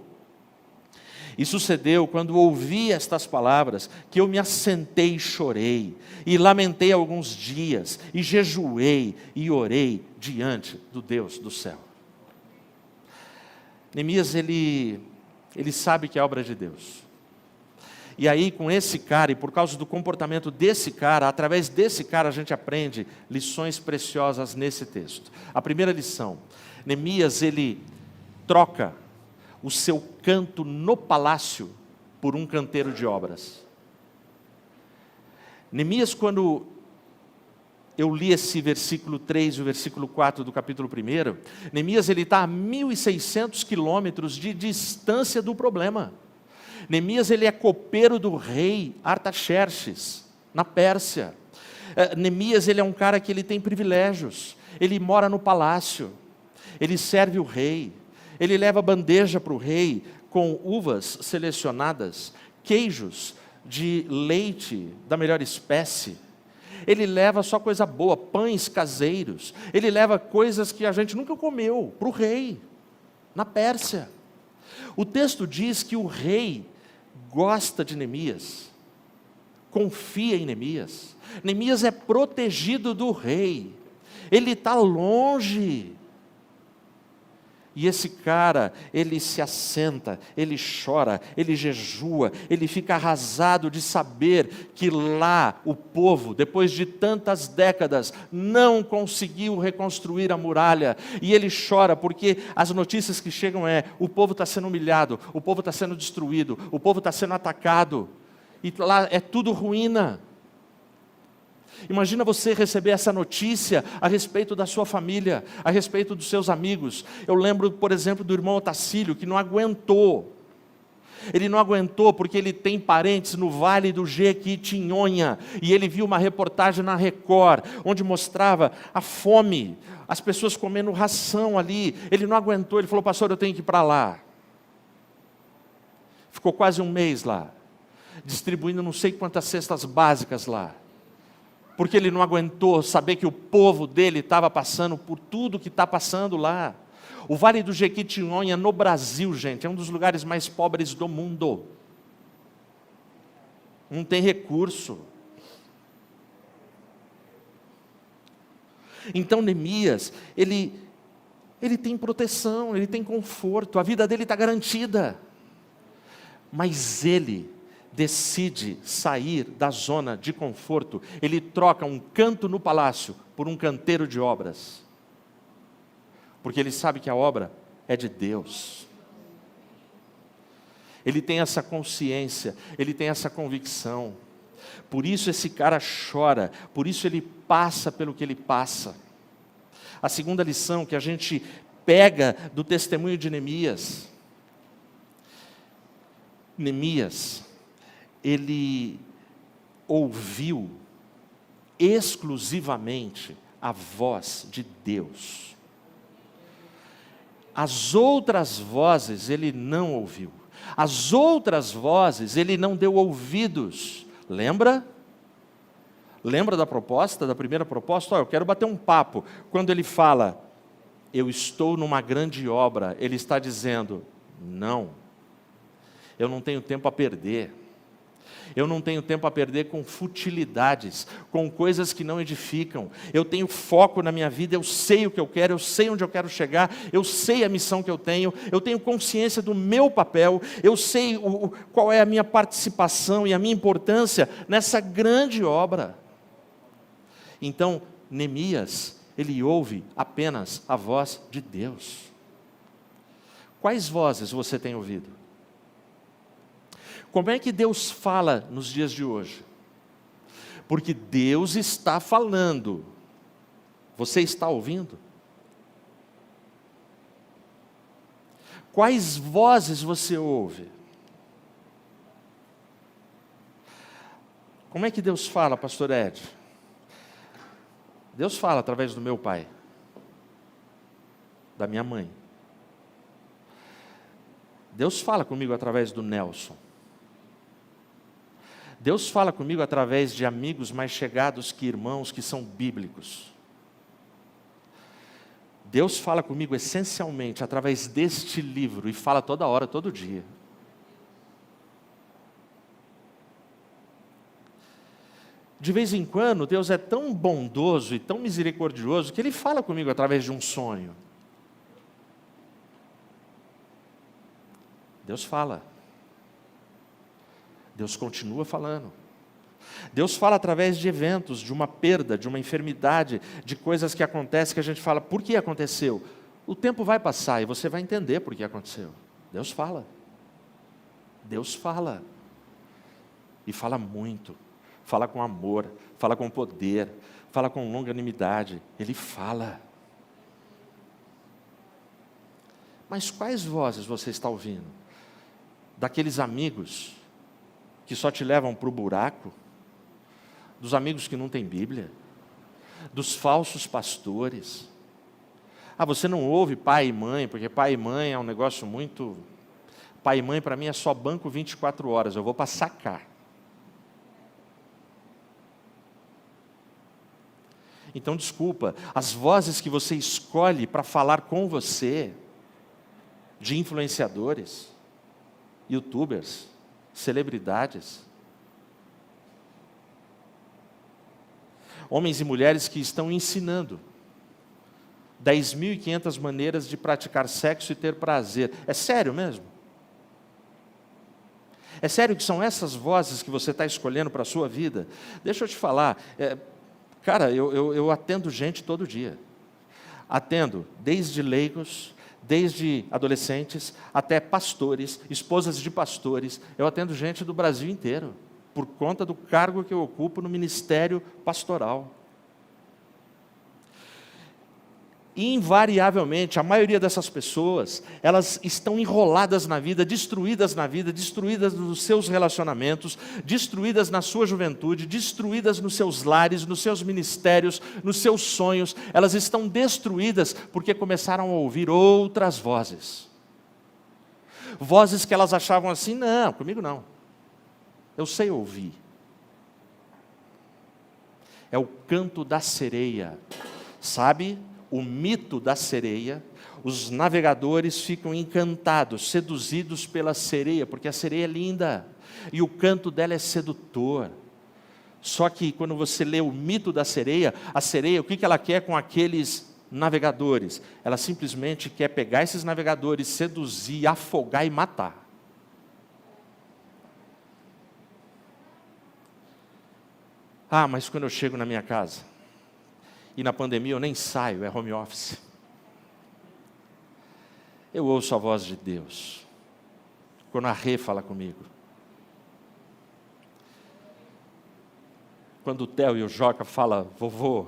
E sucedeu, quando ouvi estas palavras, que eu me assentei e chorei, e lamentei alguns dias, e jejuei e orei diante do Deus do céu. Neemias, ele sabe que é obra de Deus. E aí, com esse cara, e por causa do comportamento desse cara, através desse cara a gente aprende lições preciosas nesse texto. A primeira lição: Neemias, ele troca o seu canto no palácio por um canteiro de obras. Neemias, quando eu li esse versículo 3 e o versículo 4 do capítulo 1, Neemias, ele está a 1.600 quilômetros de distância do problema. Neemias, ele é copeiro do rei Artaxerxes, na Pérsia. Neemias, ele é um cara que ele tem privilégios. Ele mora no palácio, ele serve o rei, ele leva bandeja para o rei, com uvas selecionadas, queijos de leite da melhor espécie. Ele leva só coisa boa, pães caseiros. Ele leva coisas que a gente nunca comeu para o rei, na Pérsia. O texto diz que o rei gosta de Neemias, confia em Neemias. Neemias é protegido do rei, ele está longe. E esse cara, ele se assenta, ele chora, ele jejua, ele fica arrasado de saber que lá o povo, depois de tantas décadas, não conseguiu reconstruir a muralha. E ele chora porque as notícias que chegam o povo está sendo humilhado, o povo está sendo destruído, o povo está sendo atacado. E lá é tudo ruína. Imagina você receber essa notícia a respeito da sua família, a respeito dos seus amigos. Eu lembro, por exemplo, do irmão Otacílio, que não aguentou. Ele não aguentou porque ele tem parentes no Vale do Jequitinhonha. E ele viu uma reportagem na Record, onde mostrava a fome, as pessoas comendo ração ali. Ele não aguentou, ele falou: pastor, eu tenho que ir para lá. Ficou quase um mês lá, distribuindo não sei quantas cestas básicas lá. Porque ele não aguentou saber que o povo dele estava passando por tudo que está passando lá. O Vale do Jequitinhonha no Brasil, gente, é um dos lugares mais pobres do mundo. Não tem recurso. Então Neemias, ele tem proteção, ele tem conforto, a vida dele está garantida. Mas ele decide sair da zona de conforto. Ele troca um canto no palácio por um canteiro de obras, porque ele sabe que a obra é de Deus. Ele tem essa consciência, ele tem essa convicção. Por isso esse cara chora, por isso ele passa pelo que ele passa. A segunda lição que a gente pega do testemunho de Neemias, ele ouviu exclusivamente a voz de Deus. As outras vozes ele não ouviu. As outras vozes ele não deu ouvidos. Lembra? Lembra da proposta, da primeira proposta? Eu quero bater um papo. Quando ele fala, eu estou numa grande obra, ele está dizendo, não, eu não tenho tempo a perder. Eu não tenho tempo a perder com futilidades, com coisas que não edificam. Eu tenho foco na minha vida, eu sei o que eu quero, eu sei onde eu quero chegar, eu sei a missão que eu tenho consciência do meu papel, eu sei qual é a minha participação e a minha importância nessa grande obra. Então, Neemias, ele ouve apenas a voz de Deus. Quais vozes você tem ouvido? Como é que Deus fala nos dias de hoje? Porque Deus está falando. Você está ouvindo? Quais vozes você ouve? Como é que Deus fala, pastor Ed? Deus fala através do meu pai, da minha mãe. Deus fala comigo através do Nelson. Deus fala comigo através de amigos mais chegados que irmãos que são bíblicos. Deus fala comigo essencialmente através deste livro e fala toda hora, todo dia. De vez em quando, Deus é tão bondoso e tão misericordioso que Ele fala comigo através de um sonho. Deus fala. Deus continua falando. Deus fala através de eventos, de uma perda, de uma enfermidade, de coisas que acontecem que a gente fala, por que aconteceu? O tempo vai passar e você vai entender por que aconteceu. Deus fala. Deus fala. E fala muito. Fala com amor, fala com poder, fala com longanimidade. Ele fala. Mas quais vozes você está ouvindo? Daqueles amigos que só te levam para o buraco, dos amigos que não têm Bíblia, dos falsos pastores. Você não ouve pai e mãe, porque pai e mãe é um negócio muito Pai e mãe, para mim, é só banco 24 horas, eu vou para sacar. Então, desculpa, as vozes que você escolhe para falar com você, de influenciadores, youtubers, celebridades, homens e mulheres que estão ensinando 10.500 maneiras de praticar sexo e ter prazer. É sério mesmo? É sério que são essas vozes que você está escolhendo para a sua vida? Deixa eu te falar, cara, eu atendo gente todo dia. Atendo desde leigos, desde adolescentes, até pastores, esposas de pastores. Eu atendo gente do Brasil inteiro, por conta do cargo que eu ocupo no ministério pastoral. E, invariavelmente, a maioria dessas pessoas, elas estão enroladas na vida, destruídas nos seus relacionamentos, destruídas na sua juventude, destruídas nos seus lares, nos seus ministérios, nos seus sonhos. Elas estão destruídas porque começaram a ouvir outras vozes. Vozes que elas achavam assim, não, comigo não. Eu sei ouvir. É o canto da sereia, sabe? O mito da sereia, os navegadores ficam encantados, seduzidos pela sereia, porque a sereia é linda, e o canto dela é sedutor. Só que quando você lê o mito da sereia, a sereia, o que ela quer com aqueles navegadores? Ela simplesmente quer pegar esses navegadores, seduzir, afogar e matar. Ah, mas quando eu chego na minha casa, e na pandemia eu nem saio, é home office. Eu ouço a voz de Deus. Quando a Rê fala comigo. Quando o Theo e o Joca falam, vovô.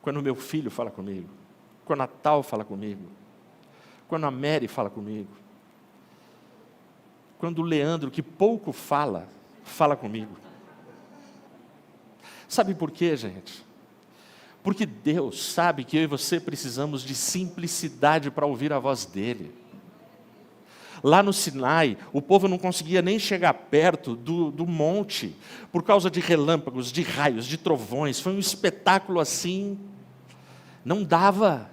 Quando o meu filho fala comigo. Quando a Tal fala comigo. Quando a Mary fala comigo. Quando o Leandro, que pouco fala, fala comigo. Sabe por quê, gente? Porque Deus sabe que eu e você precisamos de simplicidade para ouvir a voz dEle. Lá no Sinai, o povo não conseguia nem chegar perto do monte, por causa de relâmpagos, de raios, de trovões. Foi um espetáculo assim, não dava.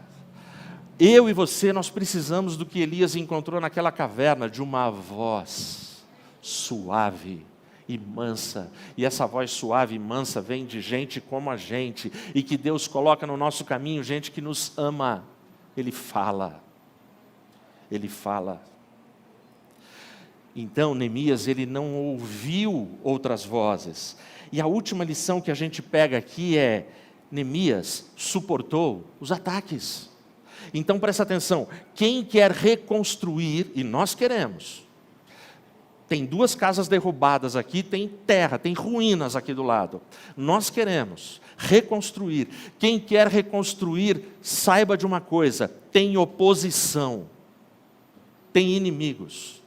Eu e você, nós precisamos do que Elias encontrou naquela caverna, de uma voz suave e mansa, e essa voz suave e mansa vem de gente como a gente, e que Deus coloca no nosso caminho, gente que nos ama. Ele fala. Então Neemias, ele não ouviu outras vozes, e a última lição que a gente pega aqui é, Neemias suportou os ataques. Então presta atenção, quem quer reconstruir, e nós queremos, tem 2 casas derrubadas aqui, tem terra, tem ruínas aqui do lado. Nós queremos reconstruir. Quem quer reconstruir, saiba de uma coisa, tem oposição, tem inimigos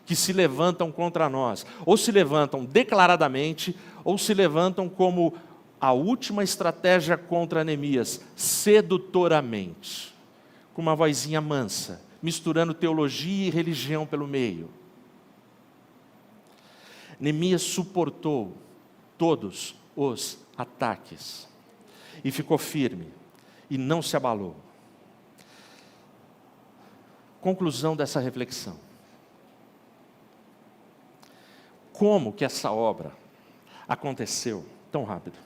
que se levantam contra nós, ou se levantam declaradamente, ou se levantam como a última estratégia contra Neemias, sedutoramente, com uma vozinha mansa, misturando teologia e religião pelo meio. Neemias suportou todos os ataques e ficou firme e não se abalou. Conclusão dessa reflexão. Como que essa obra aconteceu tão rápido?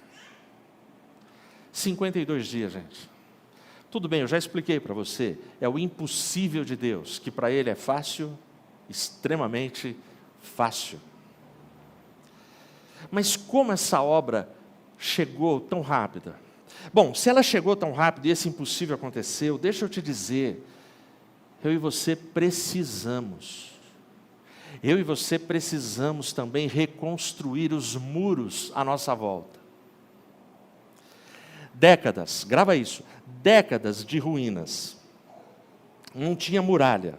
52 dias, gente. Tudo bem, eu já expliquei para você, é o impossível de Deus, que para Ele é fácil, extremamente fácil. Mas como essa obra chegou tão rápida? Bom, se ela chegou tão rápido e esse impossível aconteceu, deixa eu te dizer, eu e você precisamos também reconstruir os muros à nossa volta. Décadas, grava isso, décadas de ruínas, não tinha muralha.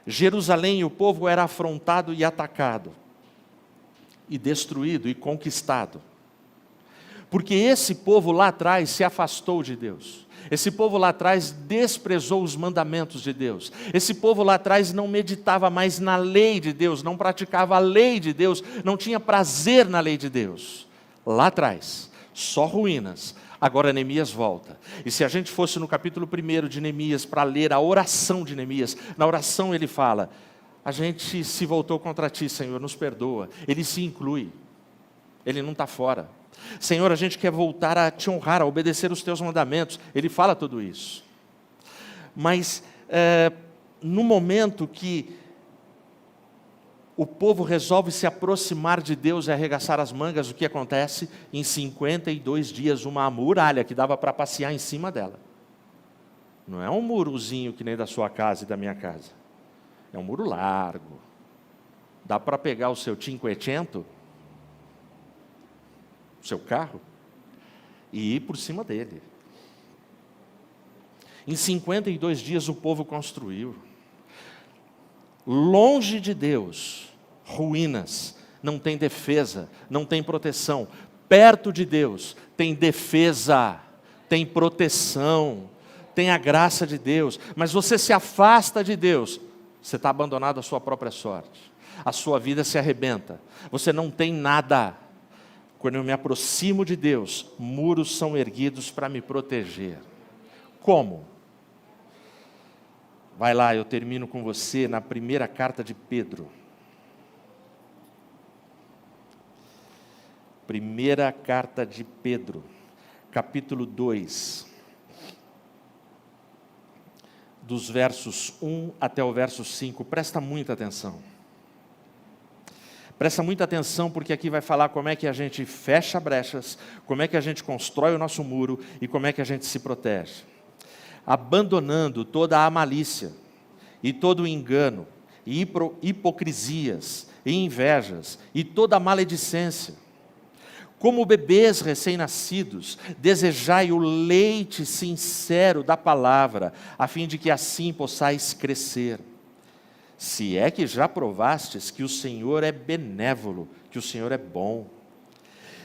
Jerusalém e o povo era afrontado e atacado, e destruído e conquistado. Porque esse povo lá atrás se afastou de Deus. Esse povo lá atrás desprezou os mandamentos de Deus. Esse povo lá atrás não meditava mais na lei de Deus, não praticava a lei de Deus, não tinha prazer na lei de Deus. Lá atrás, só ruínas. Agora Neemias volta. E se a gente fosse no capítulo 1 de Neemias para ler a oração de Neemias, na oração ele fala: a gente se voltou contra ti, Senhor, nos perdoa. Ele se inclui, ele não está fora. Senhor, a gente quer voltar a te honrar, a obedecer os teus mandamentos. Ele fala tudo isso. Mas no momento que o povo resolve se aproximar de Deus e arregaçar as mangas, o que acontece? Em 52 dias, uma muralha que dava para passear em cima dela. Não é um murozinho que nem da sua casa e da minha casa. É um muro largo. Dá para pegar o seu Cinquecento, o seu carro, e ir por cima dele. Em 52 dias o povo construiu. Longe de Deus, ruínas, não tem defesa, não tem proteção. Perto de Deus, tem defesa, tem proteção, tem a graça de Deus. Mas você se afasta de Deus, você está abandonado à sua própria sorte. A sua vida se arrebenta, você não tem nada. Quando eu me aproximo de Deus, muros são erguidos para me proteger. Como? Vai lá, eu termino com você na primeira carta de Pedro. Primeira carta de Pedro, capítulo 2, dos versos 1 até o verso 5. Presta muita atenção. Presta muita atenção, porque aqui vai falar como é que a gente fecha brechas, como é que a gente constrói o nosso muro e como é que a gente se protege. Abandonando toda a malícia, e todo o engano, e hipocrisias, e invejas, e toda a maledicência. Como bebês recém-nascidos, desejai o leite sincero da palavra, a fim de que assim possais crescer. Se é que já provastes que o Senhor é benévolo, que o Senhor é bom,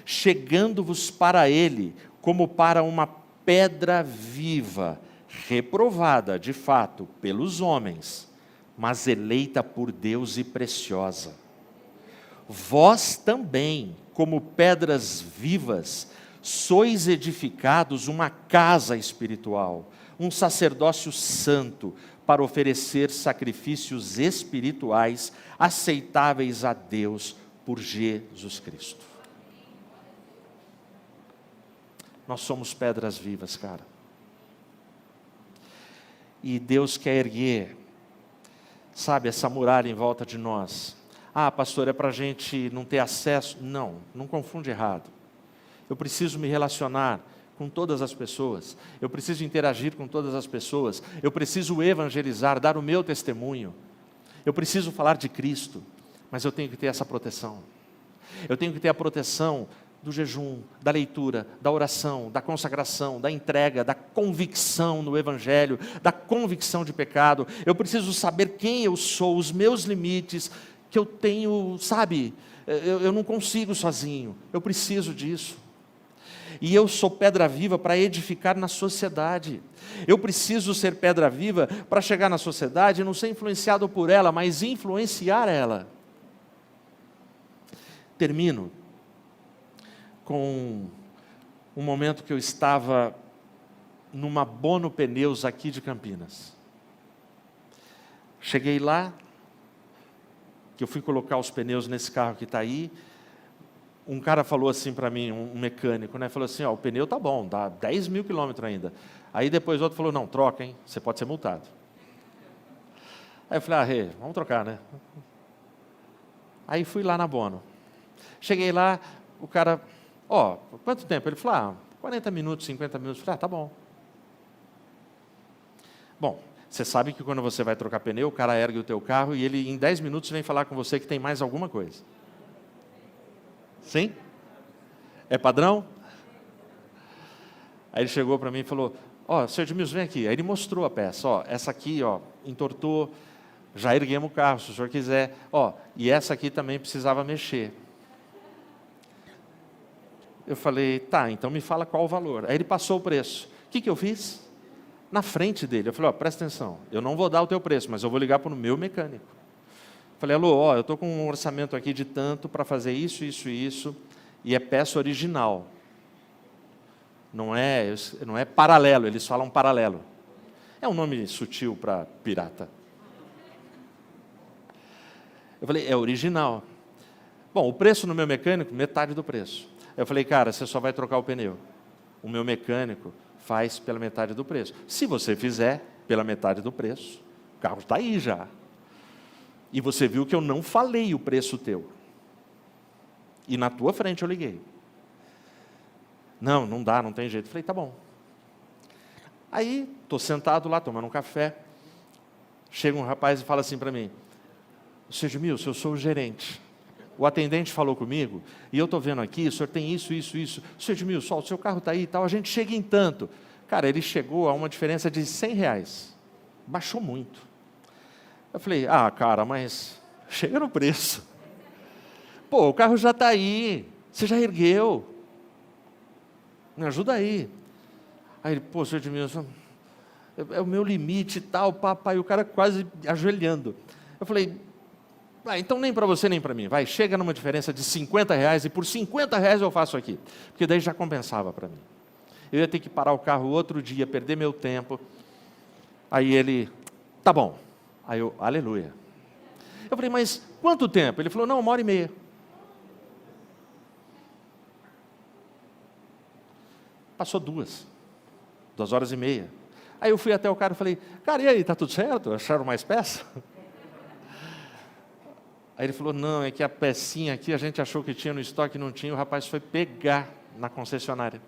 chegando-vos para Ele como para uma pedra viva, reprovada de fato pelos homens, mas eleita por Deus e preciosa. Vós também, como pedras vivas, sois edificados uma casa espiritual, um sacerdócio santo, para oferecer sacrifícios espirituais aceitáveis a Deus por Jesus Cristo. Nós somos pedras vivas, cara. E Deus quer erguer, sabe, essa muralha em volta de nós. Ah, pastor, é para a gente não ter acesso? Não, não confunde errado. Eu preciso me relacionar com todas as pessoas. Eu preciso interagir com todas as pessoas. Eu preciso evangelizar, dar o meu testemunho. Eu preciso falar de Cristo, mas eu tenho que ter essa proteção. Eu tenho que ter a proteção do jejum, da leitura, da oração, da consagração, da entrega, da convicção no Evangelho, da convicção de pecado. Eu preciso saber quem eu sou, os meus limites, que eu tenho, sabe, eu não consigo sozinho, eu preciso disso. E eu sou pedra viva para edificar na sociedade. Eu preciso ser pedra viva para chegar na sociedade e não ser influenciado por ela, mas influenciar ela. Termino com um momento que eu estava numa Bono Pneus aqui de Campinas. Cheguei lá, que eu fui colocar os pneus nesse carro que está aí. Um cara falou assim para mim, um mecânico, né? Falou assim, ó, o pneu tá bom, dá 10 mil quilômetros ainda. Aí depois outro falou, não, troca, hein? Você pode ser multado. Aí eu falei, vamos trocar, né? Aí fui lá na Bono. Cheguei lá, o cara, quanto tempo? Ele falou, 40 minutos, 50 minutos. Eu falei, tá bom. Bom, você sabe que quando você vai trocar pneu, o cara ergue o teu carro e ele em 10 minutos vem falar com você que tem mais alguma coisa. Sim? É padrão? Aí ele chegou para mim e falou, senhor Edmilson, vem aqui. Aí ele mostrou a peça, essa aqui, entortou, já erguemos o carro, se o senhor quiser. E essa aqui também precisava mexer. Eu falei, tá, então me fala qual o valor. Aí ele passou o preço. O que eu fiz? Na frente dele, eu falei, presta atenção, eu não vou dar o teu preço, mas eu vou ligar para o meu mecânico. Falei, alô, eu estou com um orçamento aqui de tanto para fazer isso, isso e isso, e é peça original. Não é paralelo, eles falam paralelo. É um nome sutil para pirata. Eu falei, é original. Bom, o preço no meu mecânico, metade do preço. Eu falei, cara, você só vai trocar o pneu. O meu mecânico faz pela metade do preço. Se você fizer pela metade do preço, o carro está aí já. E você viu que eu não falei o preço teu. E na tua frente eu liguei. Não, não dá, não tem jeito. Eu falei, tá bom. Aí, estou sentado lá, tomando um café. Chega um rapaz e fala assim para mim, Sr. Edmilson, eu sou o gerente. O atendente falou comigo, e eu estou vendo aqui, o senhor tem isso, isso, isso. Sr. Edmilson, o seu carro está aí e tal, a gente chega em tanto. Cara, ele chegou a uma diferença de R$100. Baixou muito. Eu falei, cara, mas chega no preço. Pô, o carro já está aí, você já ergueu. Me ajuda aí. Aí ele, pô, Sr. Edmilson, é o meu limite e tal, papai, o cara quase ajoelhando. Eu falei, então nem para você nem para mim, vai, chega numa diferença de R$50 e por R$50 eu faço aqui, porque daí já compensava para mim. Eu ia ter que parar o carro outro dia, perder meu tempo. Aí ele, tá bom. Aí eu, aleluia. Eu falei, mas quanto tempo? Ele falou, não, 1h30. Passou 2h30. Aí eu fui até o cara e falei, cara, e aí, tá tudo certo? Acharam mais peça? Aí ele falou, não, é que a pecinha aqui a gente achou que tinha no estoque, não tinha, o rapaz foi pegar na concessionária.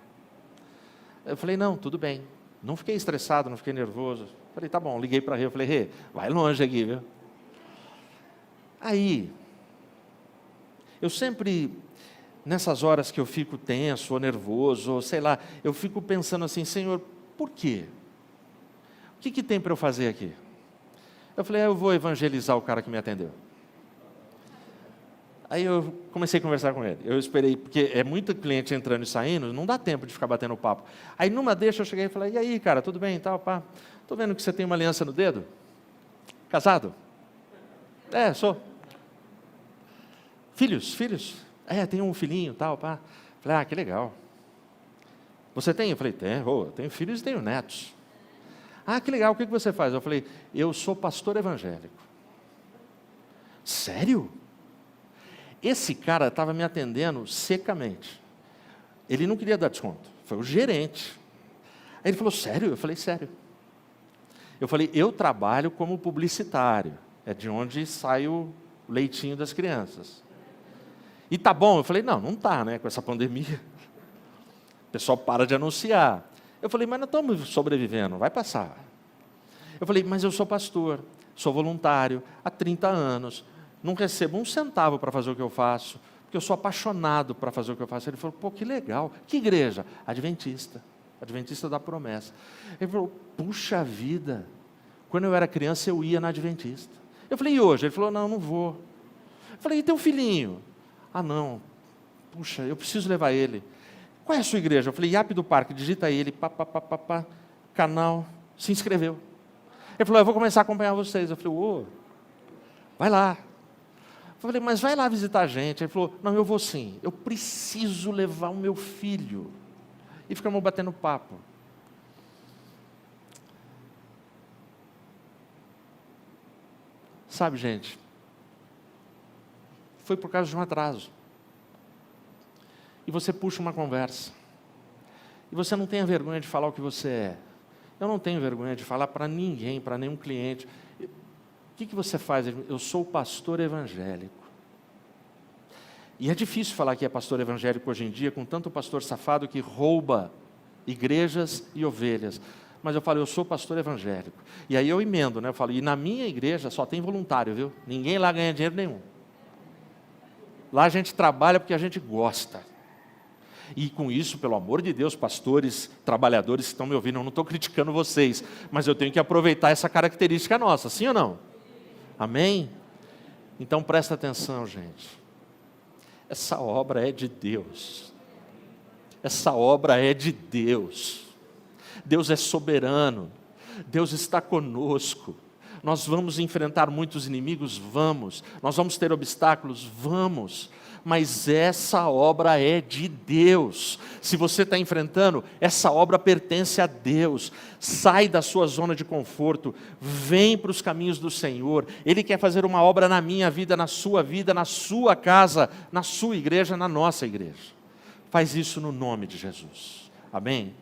Eu falei, não, tudo bem. Não fiquei estressado, não fiquei nervoso. Falei, tá bom, liguei para Rê, eu falei, Rê, vai longe aqui, viu? Aí, eu sempre, nessas horas que eu fico tenso, ou nervoso, ou sei lá, eu fico pensando assim, Senhor, por quê? O que tem para eu fazer aqui? Eu falei, eu vou evangelizar o cara que me atendeu. Aí eu comecei a conversar com ele. Eu esperei, porque é muito cliente entrando e saindo, não dá tempo de ficar batendo papo. Aí numa deixa eu cheguei e falei, e aí, cara, tudo bem e tal, pá? Estou vendo que você tem uma aliança no dedo. Casado? É, sou. Filhos? É, tenho um filhinho e tal, pá. Falei, que legal. Você tem? Eu falei, tenho filhos e tenho netos. Que legal, o que você faz? Eu falei, eu sou pastor evangélico. Sério? Esse cara estava me atendendo secamente. Ele não queria dar desconto, foi o gerente. Aí ele falou, sério? Eu falei, sério. Eu falei, eu trabalho como publicitário, é de onde sai o leitinho das crianças. E tá bom? Eu falei, não tá, né, com essa pandemia. O pessoal para de anunciar. Eu falei, mas nós estamos sobrevivendo, vai passar. Eu falei, mas eu sou pastor, sou voluntário, há 30 anos, não recebo um centavo para fazer o que eu faço, porque eu sou apaixonado para fazer o que eu faço. Ele falou, pô, que legal. Que igreja? Adventista da Promessa. Ele falou, puxa vida, quando eu era criança eu ia na Adventista. Eu falei, e hoje? Ele falou, não vou. Eu falei, e teu filhinho? Não, puxa, eu preciso levar ele. Qual é a sua igreja? Eu falei, IAP do Parque, digita ele, canal, se inscreveu. Ele falou, eu vou começar a acompanhar vocês. Eu falei, vai lá. Eu falei, mas vai lá visitar a gente. Ele falou, não, eu vou sim, eu preciso levar o meu filho. E ficamos batendo papo. Sabe, gente, foi por causa de um atraso. E você puxa uma conversa. E você não tem vergonha de falar o que você é. Eu não tenho vergonha de falar para ninguém, para nenhum cliente. O que você faz? Eu sou pastor evangélico. E é difícil falar que é pastor evangélico hoje em dia, com tanto pastor safado que rouba igrejas e ovelhas. Mas eu falo, eu sou pastor evangélico. E aí eu emendo, né? Eu falo, e na minha igreja só tem voluntário, viu? Ninguém lá ganha dinheiro nenhum. Lá a gente trabalha porque a gente gosta. E com isso, pelo amor de Deus, pastores, trabalhadores que estão me ouvindo, eu não estou criticando vocês, mas eu tenho que aproveitar essa característica nossa, sim ou não? Amém? Então presta atenção, gente. Essa obra é de Deus. essa obra é de Deus. Deus é soberano, Deus está conosco. Nós vamos enfrentar muitos inimigos? Vamos. Nós vamos ter obstáculos? Vamos. Mas essa obra é de Deus. Se você está enfrentando, essa obra pertence a Deus. Sai da sua zona de conforto, vem para os caminhos do Senhor. Ele quer fazer uma obra na minha vida, na sua casa, na sua igreja, na nossa igreja. Faz isso no nome de Jesus. Amém?